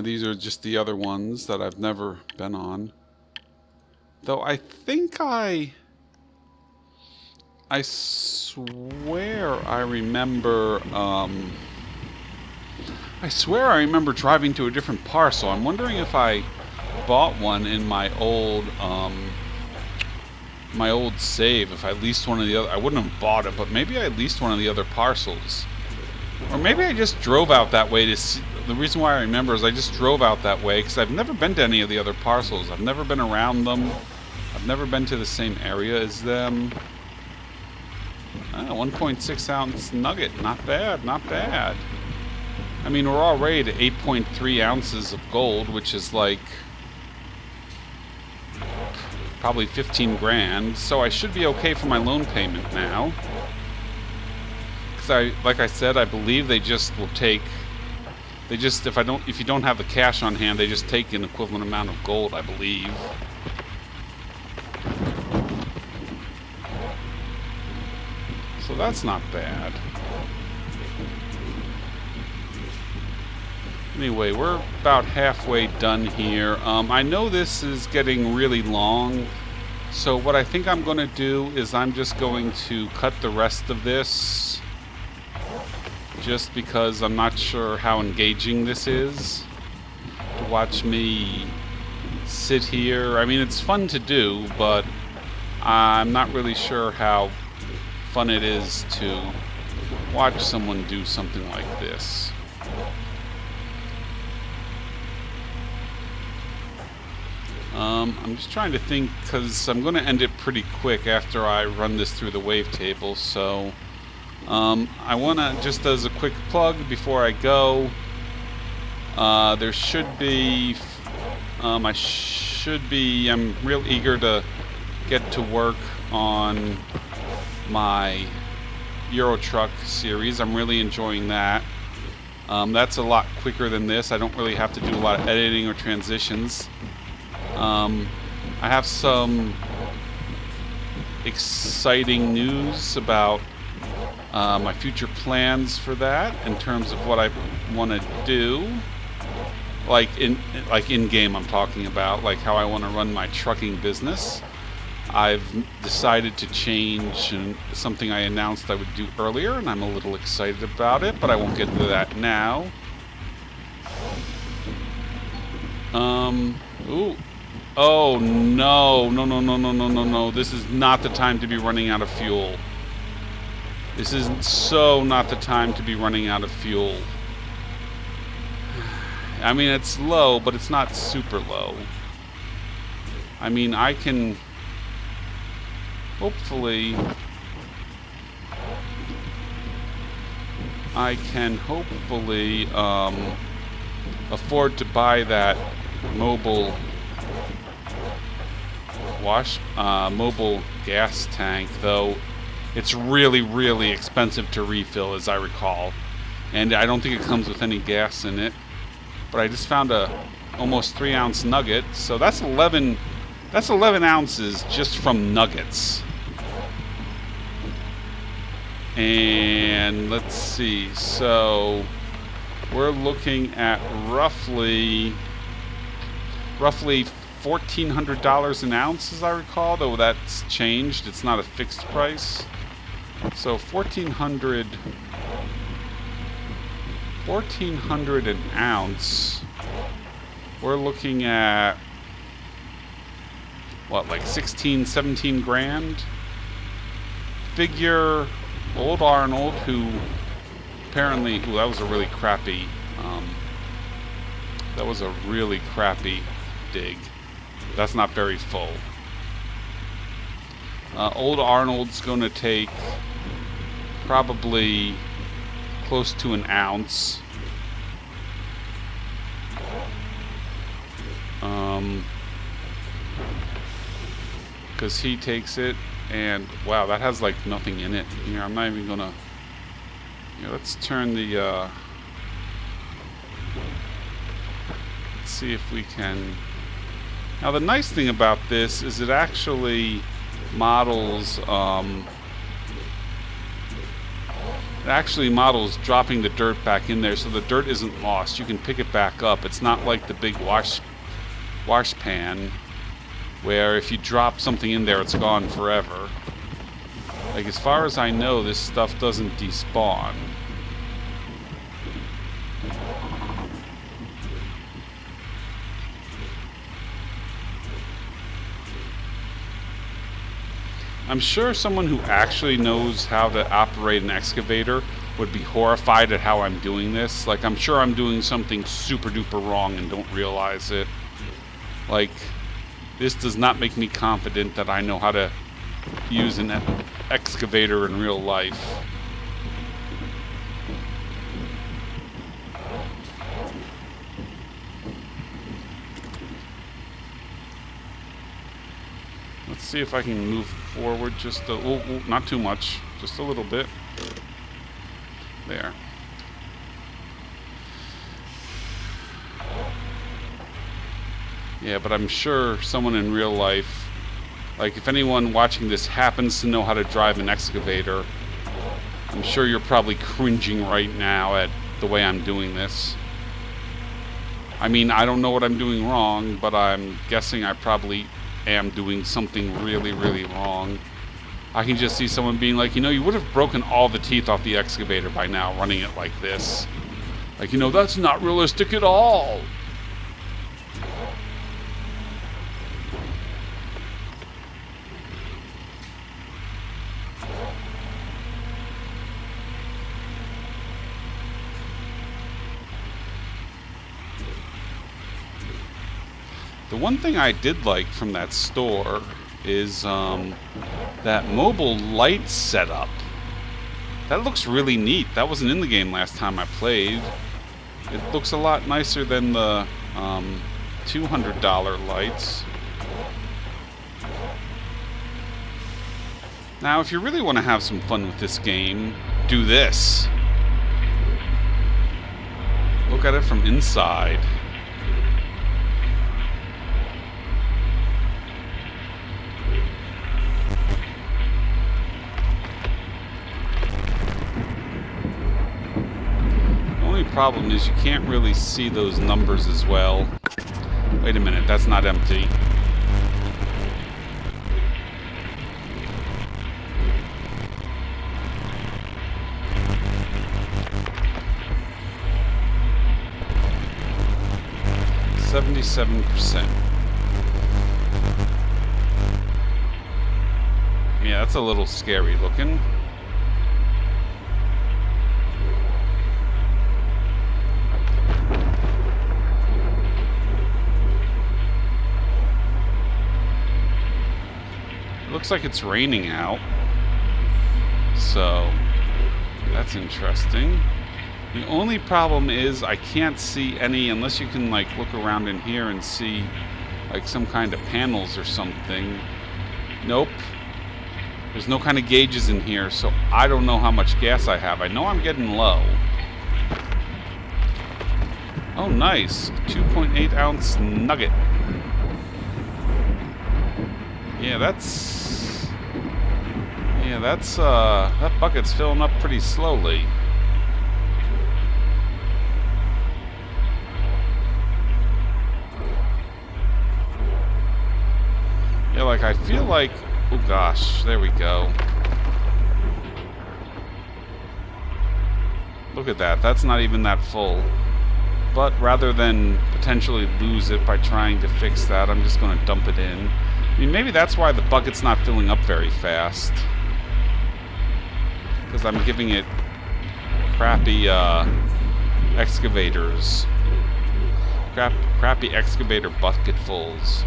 These are just the other ones that I've never been on. Though I think I swear I remember, driving to a different parcel. I'm wondering if I bought one in my old my old save if I leased one of the other. I wouldn't have bought it, but maybe I leased one of the other parcels. Or maybe I just drove out that way to see. The reason why I remember is I just drove out that way because I've never been to any of the other parcels. I've never been around them. I've never been to the same area as them. 1.6 ounce nugget. Not bad, not bad. I mean, we're already to 8.3 ounces of gold, which is like probably 15 grand. So I should be okay for my loan payment now. Because like I said, I believe they just will take. They just, if you don't have the cash on hand, they just take an equivalent amount of gold, I believe. So that's not bad. Anyway, we're about halfway done here. I know this is getting really long, so what I think I'm going to do is I'm just going to cut the rest of this, just because I'm not sure how engaging this is to watch me sit here. I mean, it's fun to do, but I'm not really sure how fun it is to watch someone do something like this. I'm just trying to think, because I'm going to end it pretty quick after I run this through the wavetable, so I want to, just as a quick plug before I go, there should be, I'm real eager to get to work on my Euro Truck series. I'm really enjoying that. That's a lot quicker than this. I don't really have to do a lot of editing or transitions. I have some exciting news about my future plans for that in terms of what I want to do. Like in game, I'm talking about, like how I want to run my trucking business. I've decided to change something I announced I would do earlier, and I'm a little excited about it, but I won't get into that now. Ooh. Oh, no. This is not the time to be running out of fuel. This is so not the time to be running out of fuel. I mean, it's low, but it's not super low. I mean, I can hopefully afford to buy that mobile mobile gas tank, though it's really expensive to refill, as I recall, and I don't think it comes with any gas in it. But I just found a almost 3 ounce nugget, so that's 11 ounces just from nuggets. And let's see, so we're looking at roughly $1,400 an ounce, as I recall, though that's changed. It's not a fixed price. So $1,400 an ounce. We're looking at what, like 16, 17 grand? Figure old Arnold, who apparently, that was a really crappy dig. That's not very full. Old Arnold's going to take probably close to an ounce. Because he takes it, and wow, that has like nothing in it. Here, I'm not even gonna. Here, let's turn the. Let's see if we can. Now, the nice thing about this is it actually models. It actually models dropping the dirt back in there, so the dirt isn't lost. You can pick it back up. It's not like the big wash pan, where if you drop something in there, it's gone forever. Like, as far as I know, this stuff doesn't despawn. I'm sure someone who actually knows how to operate an excavator would be horrified at how I'm doing this. Like, I'm sure I'm doing something super duper wrong and don't realize it. Like, this does not make me confident that I know how to use an excavator in real life. Let's see if I can move forward just a not too much, just a little bit. There. Yeah, but I'm sure someone in real life, like if anyone watching this happens to know how to drive an excavator, I'm sure you're probably cringing right now at the way I'm doing this. I mean, I don't know what I'm doing wrong, but I'm guessing I probably am doing something really, really wrong. I can just see someone being like, you know, you would have broken all the teeth off the excavator by now running it like this. Like, you know, that's not realistic at all. The one thing I did like from that store is that mobile light setup. That looks really neat. That wasn't in the game last time I played. It looks a lot nicer than the $200 lights. Now, if you really want to have some fun with this game, do this. Look at it from inside. Problem is you can't really see those numbers as well. Wait a minute, that's not empty. %. Yeah, that's a little scary looking. Looks like it's raining out, so that's interesting. The only problem is I can't see any, unless you can like look around in here and see like some kind of panels or something. Nope. There's no kind of gauges in here, so I don't know how much gas I have. I know I'm getting low. Oh, nice. 2.8 ounce nugget. Yeah, that bucket's filling up pretty slowly. Yeah, like I feel like, oh gosh, there we go. Look at that, that's not even that full. But rather than potentially lose it by trying to fix that, I'm just going to dump it in. I mean, maybe that's why the bucket's not filling up very fast. Because I'm giving it crappy excavators. Crappy excavator bucketfuls.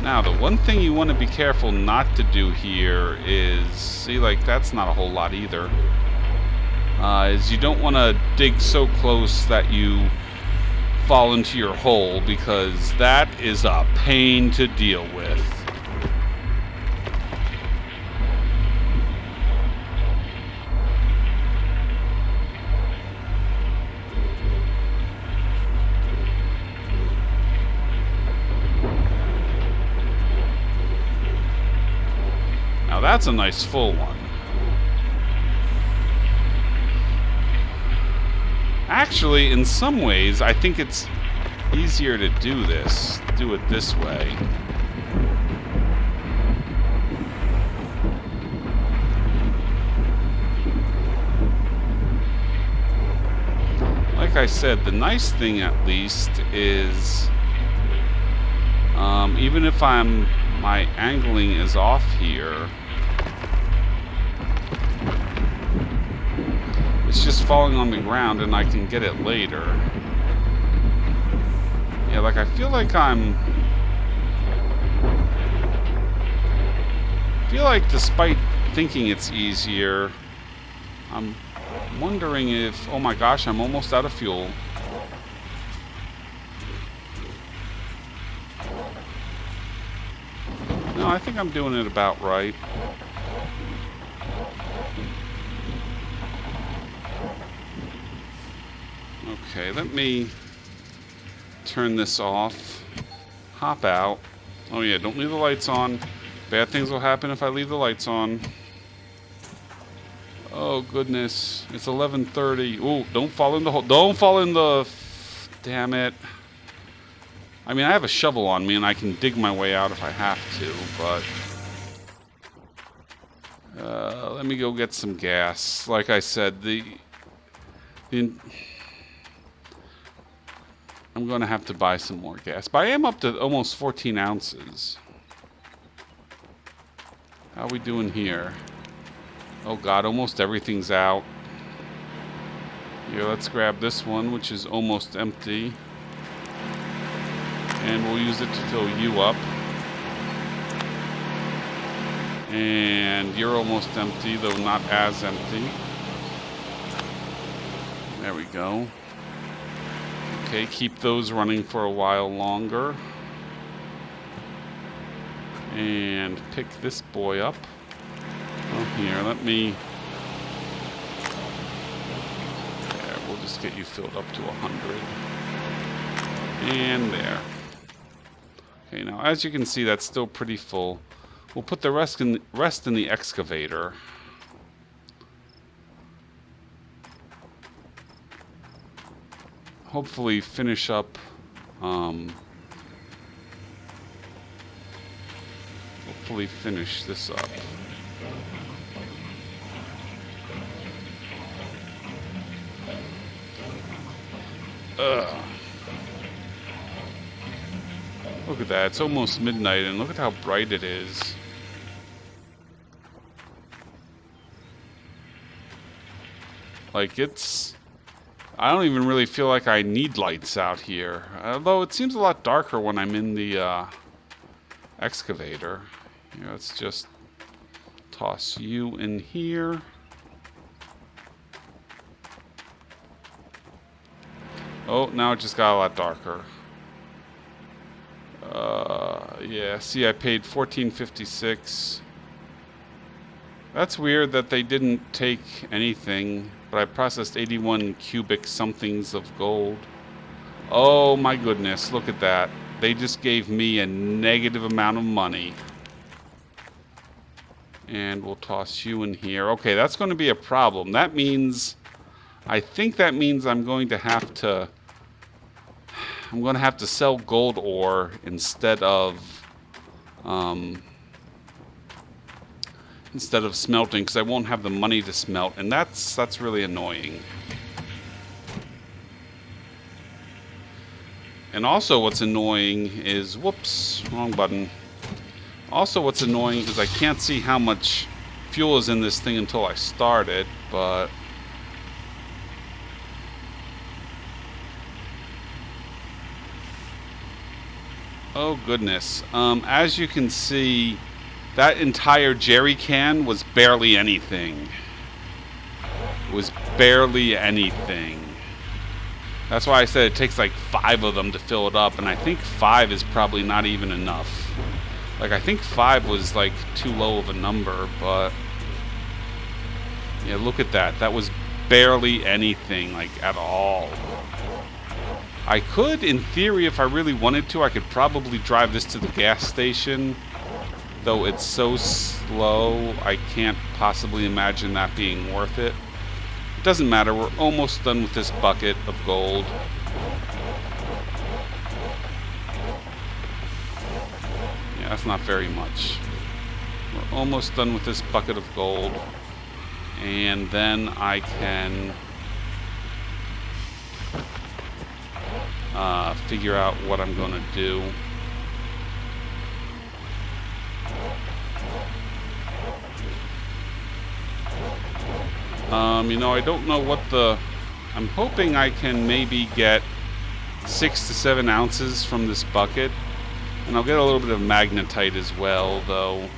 Now, the one thing you want to be careful not to do here is, see, like, that's not a whole lot either. Is you don't want to dig so close that you fall into your hole, because that is a pain to deal with. Now that's a nice full one. Actually, in some ways, I think it's easier to do it this way. Like I said, the nice thing at least is Even if my angling is off here, it's just falling on the ground and I can get it later. Yeah, like I feel like despite thinking it's easier, I'm wondering if, oh my gosh, I'm almost out of fuel. No, I think I'm doing it about right. Okay, let me turn this off. Hop out. Oh yeah, don't leave the lights on. Bad things will happen if I leave the lights on. Oh goodness, it's 11:30. Ooh, don't fall in the hole. Don't fall in the... Damn it. I mean, I have a shovel on me and I can dig my way out if I have to, but... let me go get some gas. Like I said, I'm going to have to buy some more gas. But I am up to almost 14 ounces. How are we doing here? Oh god, almost everything's out. Here, let's grab this one, which is almost empty. And we'll use it to fill you up. And you're almost empty, though not as empty. There we go. Okay, keep those running for a while longer. And pick this boy up. Oh, here, let me... There, we'll just get you filled up to 100. And there. Okay, now as you can see, that's still pretty full. We'll put the rest in the excavator. Hopefully finish up... hopefully finish this up. Ugh. Look at that, it's almost midnight and look at how bright it is. Like it's... I don't even really feel like I need lights out here. Although it seems a lot darker when I'm in the excavator. Here, let's just toss you in here. Oh, now it just got a lot darker. Yeah, see, I paid $14.56. That's weird that they didn't take anything, but I processed 81 cubic somethings of gold. Oh my goodness, look at that. They just gave me a negative amount of money. And we'll toss you in here. Okay, that's going to be a problem. That means... I think that means I'm going to have to sell gold ore instead of smelting, because I won't have the money to smelt, and that's really annoying. And also what's annoying is, whoops, wrong button. Also what's annoying is I can't see how much fuel is in this thing until I start it, but... Oh goodness. As you can see, that entire jerry can was barely anything. It was barely anything. That's why I said it takes like 5 of them to fill it up, and I think 5 is probably not even enough. Like, I think 5 was like too low of a number, but... Yeah, look at that. That was barely anything, like, at all. I could, in theory, if I really wanted to, I could probably drive this to the gas station. Though it's so slow, I can't possibly imagine that being worth it. It doesn't matter, we're almost done with this bucket of gold. Yeah, that's not very much. We're almost done with this bucket of gold. And then I can... figure out what I'm going to do. You know, I don't know what the... I'm hoping I can maybe get 6 to 7 ounces from this bucket. And I'll get a little bit of magnetite as well, though.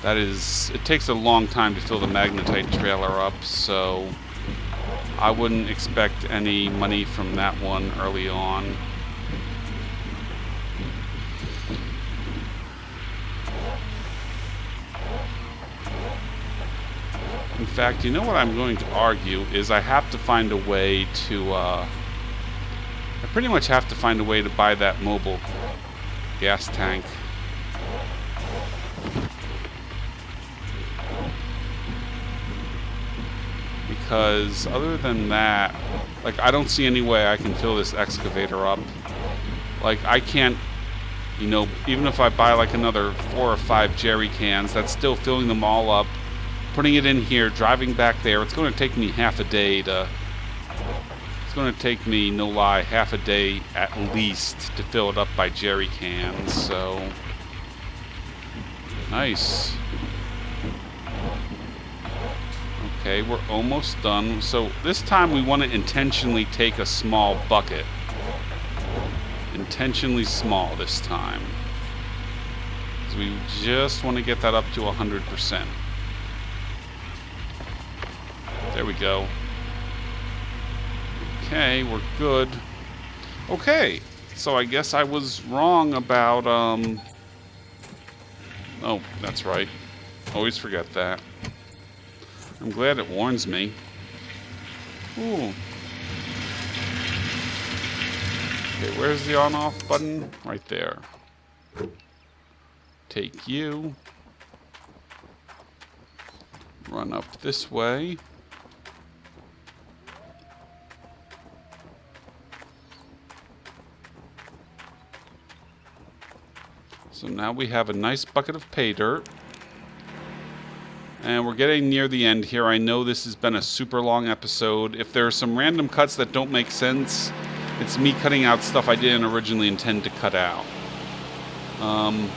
That is... It takes a long time to fill the magnetite trailer up, so... I wouldn't expect any money from that one early on. In fact, you know what I'm going to argue is I have to find a way to, I pretty much have to find a way to buy that mobile gas tank. Because other than that, like, I don't see any way I can fill this excavator up. Like, I can't, you know, even if I buy like another 4 or 5 jerry cans, that's still filling them all up. Putting it in here, driving back there, it's going to take me half a day to... It's going to take me, no lie, half a day at least to fill it up by jerry cans, so... Nice. Okay, we're almost done. So this time we want to intentionally take a small bucket. Intentionally small this time. Because we just want to get that up to 100%. There we go. Okay, we're good. Okay, so I guess I was wrong about, Oh, that's right. Always forget that. I'm glad it warns me. Ooh. Okay, where's the on-off button? Right there. Take you. Run up this way. So now we have a nice bucket of pay dirt. And we're getting near the end here. I know this has been a super long episode. If there are some random cuts that don't make sense, it's me cutting out stuff I didn't originally intend to cut out.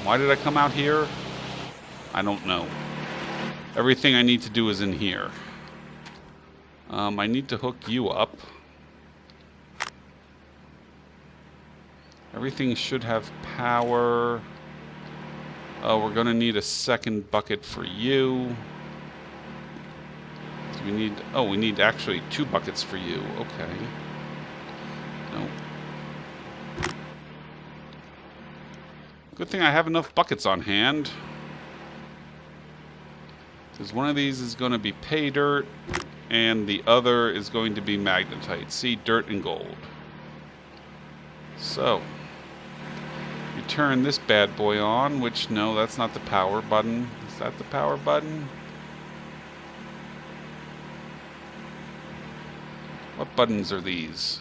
Why did I come out here? I don't know. Everything I need to do is in here. I need to hook you up. Everything should have power. Oh, we're going to need a second bucket for you. So we need... Oh, we need actually 2 buckets for you. Okay. Nope. Good thing I have enough buckets on hand. Because one of these is going to be pay dirt, and the other is going to be magnetite. See, dirt and gold. So... you turn this bad boy on, which, no, that's not the power button. Is that the power button? What buttons are these?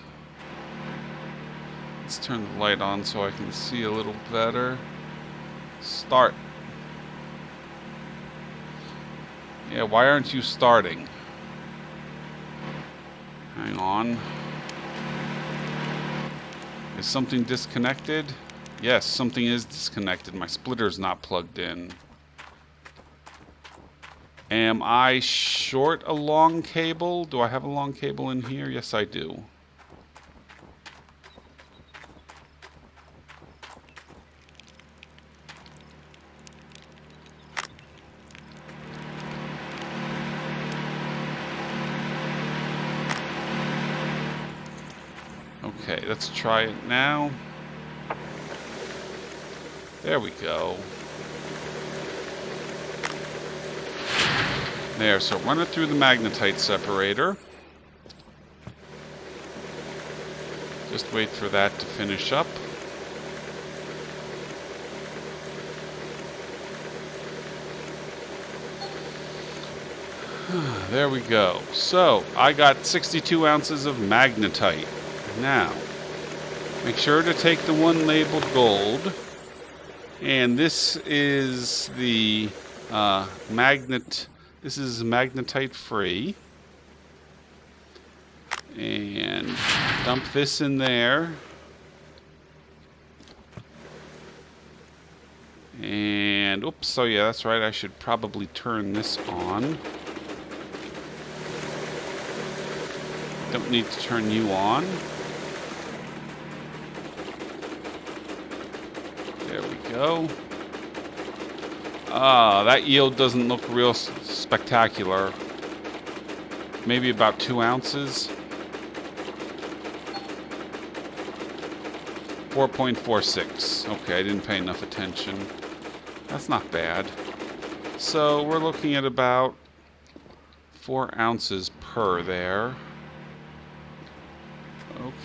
Let's turn the light on so I can see a little better. Start. Yeah, why aren't you starting? Hang on. Is something disconnected? Yes, something is disconnected. My splitter's not plugged in. Am I short a long cable? Do I have a long cable in here? Yes, I do. Okay, let's try it now. There we go. There, so run it through the magnetite separator. Just wait for that to finish up. There we go. So, I got 62 ounces of magnetite. Now, make sure to take the one labeled gold. And this is the this is magnetite free. And dump this in there. And, oops, so yeah, that's right, I should probably turn this on. Don't need to turn you on. There we go. That yield doesn't look real spectacular. Maybe about 2 ounces. 4.46. Okay, I didn't pay enough attention. That's not bad. So we're looking at about 4 ounces per there.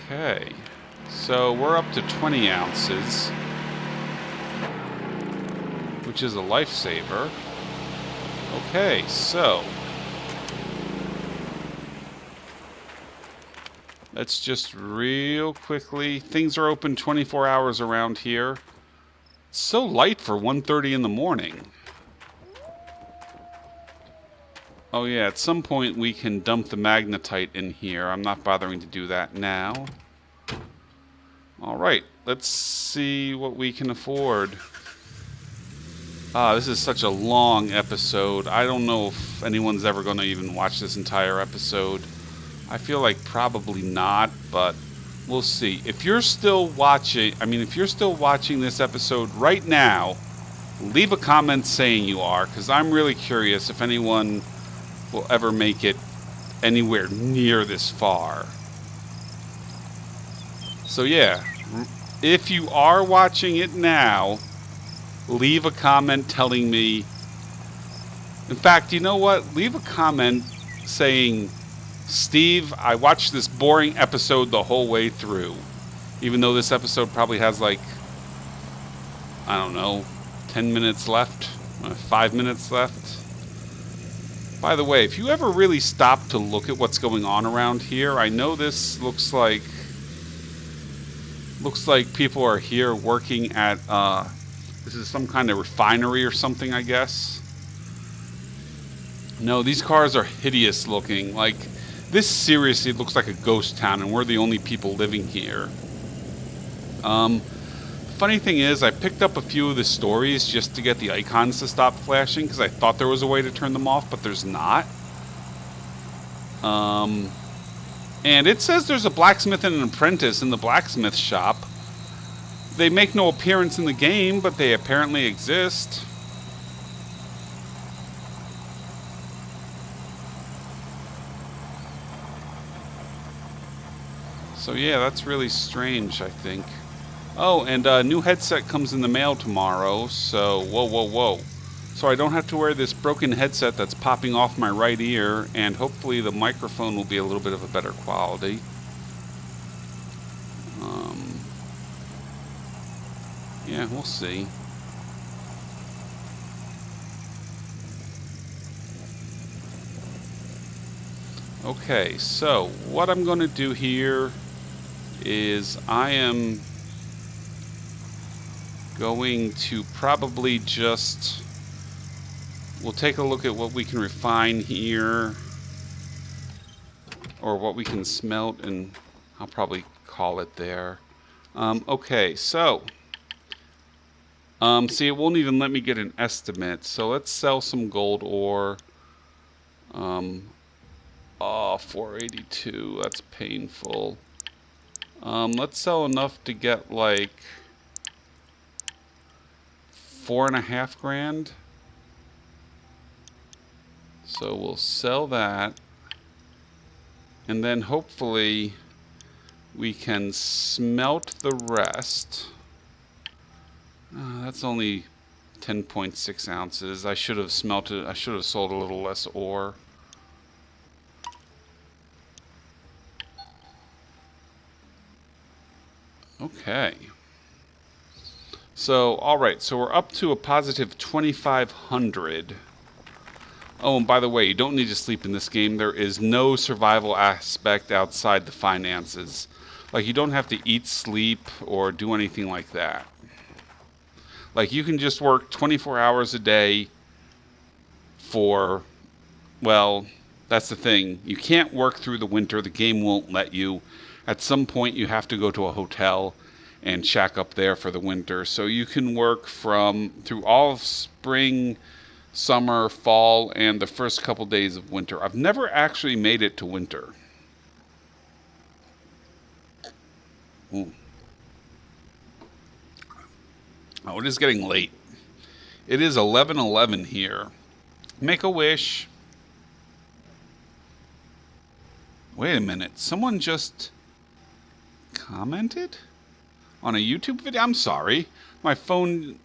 Okay. So we're up to 20 ounces, which is a lifesaver. Okay, so let's just real quickly. Things are open 24 hours around here. It's so light for 1:30 in the morning. Oh yeah, at some point we can dump the magnetite in here. I'm not bothering to do that now. Alright, let's see what we can afford. This is such a long episode. I don't know if anyone's ever going to even watch this entire episode. I feel like probably not, but we'll see. If you're still watching, if you're still watching this episode right now, leave a comment saying you are, because I'm really curious if anyone will ever make it anywhere near this far. So yeah, if you are watching it now, leave a comment telling me. In fact, you know what? Leave a comment saying, Steve, I watched this boring episode the whole way through. Even though this episode probably has like, I don't know, 10 minutes left, 5 minutes left. By the way, if you ever really stop to look at what's going on around here, I know this looks like people are here working at, this is some kind of refinery or something, I guess. No, these cars are hideous looking. Like, this seriously looks like a ghost town, and we're the only people living here. Funny thing is, I picked up a few of the stories just to get the icons to stop flashing, because I thought there was a way to turn them off, but there's not. And it says there's a blacksmith and an apprentice in the blacksmith shop. They make no appearance in the game, but they apparently exist. So yeah, that's really strange, I think. Oh, and a new headset comes in the mail tomorrow, so whoa. So I don't have to wear this broken headset that's popping off my right ear, and hopefully the microphone will be a little bit of a better quality. Yeah, we'll see. Okay, so what I'm going to do here is I am going to probably just, we'll take a look at what we can refine here, or what we can smelt, and I'll probably call it there. Okay, so see, it won't even let me get an estimate, so let's sell some gold ore. 482, that's painful. Let's sell enough to get like 4.5 grand. So we'll sell that, and then hopefully we can smelt the rest. That's only 10.6 ounces. I should have sold a little less ore. Okay. So, alright, so we're up to a positive 2,500. Oh, and by the way, you don't need to sleep in this game. There is no survival aspect outside the finances. Like, you don't have to eat, sleep, or do anything like that. Like, you can just work 24 hours a day for, well, that's the thing. You can't work through the winter. The game won't let you. At some point, you have to go to a hotel and shack up there for the winter. So you can work through all of spring, summer, fall, and the first couple days of winter. I've never actually made it to winter. Ooh. Oh, it is getting late. It is 11:11 here. Make a wish. Wait a minute. Someone just commented on a YouTube video? I'm sorry. My phone...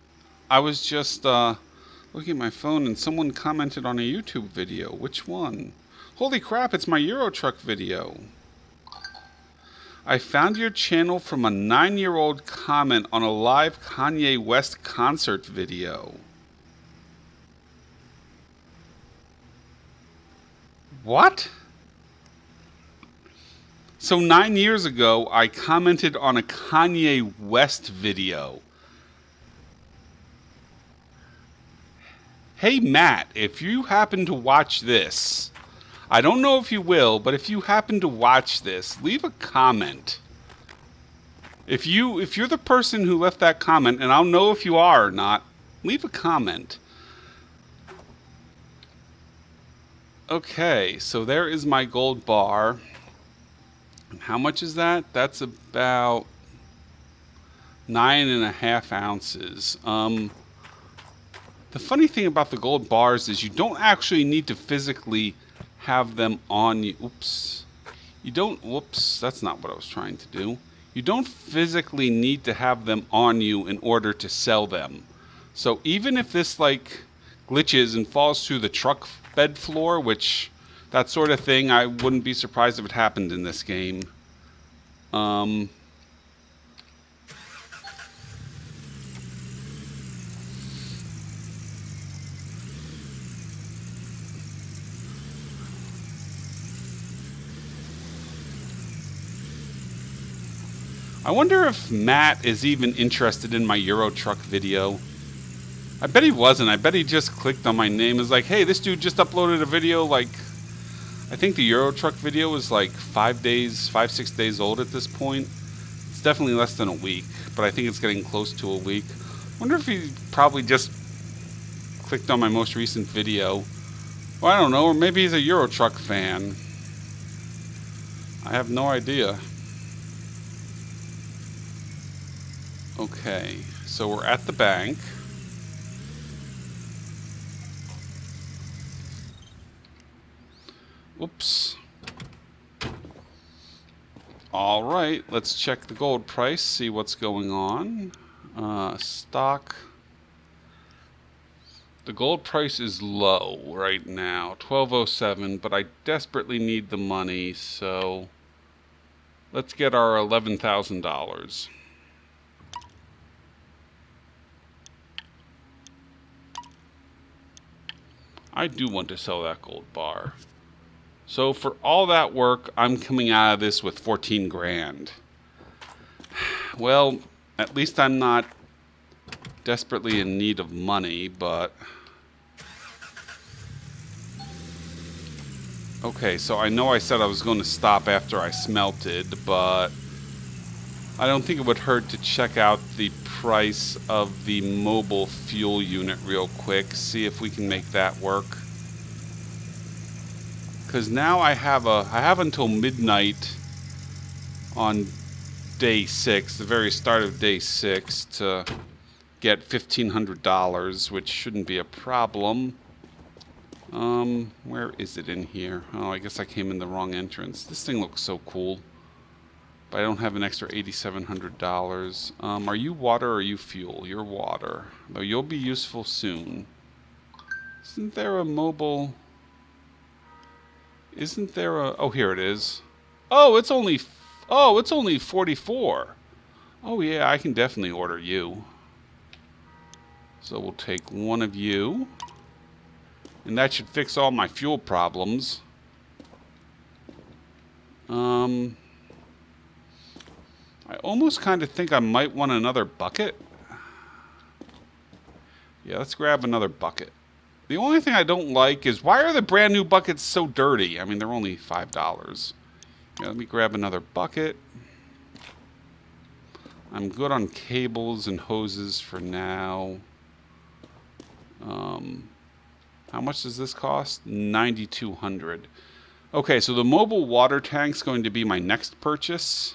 I was just looking at my phone and someone commented on a YouTube video. Which one? Holy crap, it's my Euro Truck video. I found your channel from a 9-year-old comment on a live Kanye West concert video. What? So 9 years ago, I commented on a Kanye West video. Hey Matt, if you happen to watch this, I don't know if you will, but if you happen to watch this, leave a comment. If you're the person who left that comment, and I'll know if you are or not, leave a comment. Okay, so there is my gold bar. And how much is that? That's about 9.5 ounces. The funny thing about the gold bars is you don't actually need to physically have them on you. Oops. You don't, whoops, that's not what I was trying to do. You don't physically need to have them on you in order to sell them. So even if this like glitches and falls through the truck bed floor, which that sort of thing, I wouldn't be surprised if it happened in this game. I wonder if Matt is even interested in my Euro Truck video. I bet he wasn't. I bet he just clicked on my name. It's like, hey, this dude just uploaded a video. Like, I think the Euro Truck video is like 5 days, 6 days old at this point. It's definitely less than a week, but I think it's getting close to a week. I wonder if he probably just clicked on my most recent video. Well, I don't know, or maybe he's a Euro Truck fan. I have no idea. Okay, so we're at the bank. Whoops. All right, let's check the gold price, see what's going on. Stock. The gold price is low right now, 1207, but I desperately need the money, so let's get our $11,000. I do want to sell that gold bar. So for all that work, I'm coming out of this with 14 grand. Well, at least I'm not desperately in need of money, but... Okay, so I know I said I was going to stop after I smelted, but I don't think it would hurt to check out the price of the mobile fuel unit real quick, see if we can make that work. Because now I have until midnight on day 6, the very start of day 6, to get $1,500, which shouldn't be a problem. Where is it in here? Oh, I guess I came in the wrong entrance. This thing looks so cool. But I don't have an extra $8,700. Are you water or are you fuel? You're water. Though you'll be useful soon. Isn't there a mobile... Isn't there a... Oh, here it is. Oh, it's only 44. Oh, yeah, I can definitely order you. So we'll take one of you. And that should fix all my fuel problems. I almost kind of think I might want another bucket. Yeah, let's grab another bucket. The only thing I don't like is, why are the brand new buckets so dirty? I mean, they're only $5. Yeah, let me grab another bucket. I'm good on cables and hoses for now. How much does this cost? $9,200. Okay, so the mobile water tank's going to be my next purchase.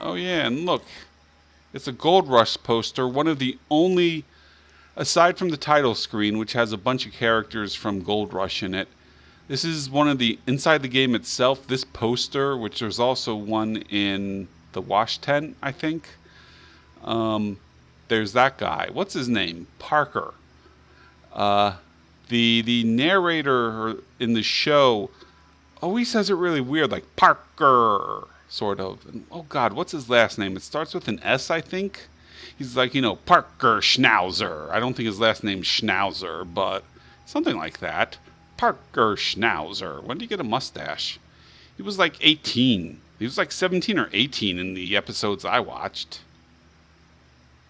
Oh yeah, and look, it's a Gold Rush poster, one of the only, aside from the title screen, which has a bunch of characters from Gold Rush in it. This is one of the, inside the game itself, this poster, which there's also one in the wash tent, I think. There's that guy. What's his name? Parker. Uh, the narrator in the show always says it really weird, like Parker, sort of. And, oh God, what's his last name? It starts with an S, I think. He's like, Parker Schnauzer. I don't think his last name's Schnauzer, but something like that. Parker Schnauzer. When did he get a mustache? He was like 18. He was like 17 or 18 in the episodes I watched.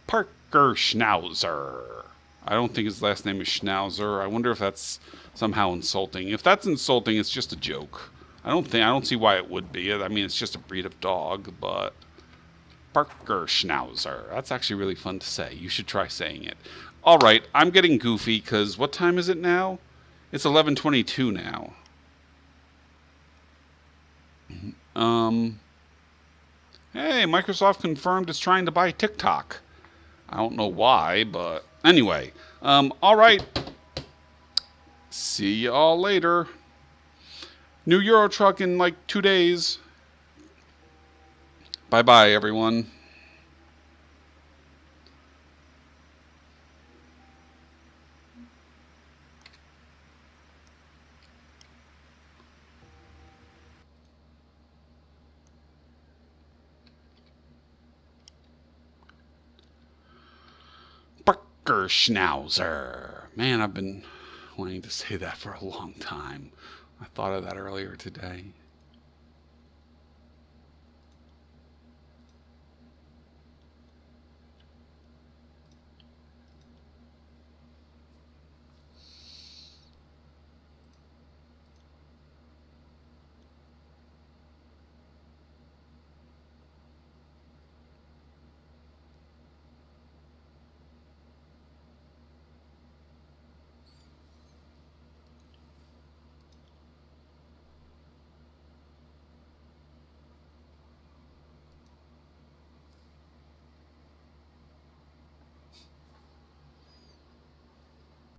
Parker Schnauzer. I don't think his last name is Schnauzer. I wonder if that's somehow insulting. If that's insulting, it's just a joke. I don't see why it would be. I mean, it's just a breed of dog, but Parker Schnauzer. That's actually really fun to say. You should try saying it. All right, I'm getting goofy because what time is it now? It's 11:22 now. Hey, Microsoft confirmed it's trying to buy TikTok. I don't know why, but anyway. All right. See y'all later. New Euro truck in like 2 days. Bye-bye, everyone. Parker Schnauzer. Man, I've been wanting to say that for a long time. I thought of that earlier today.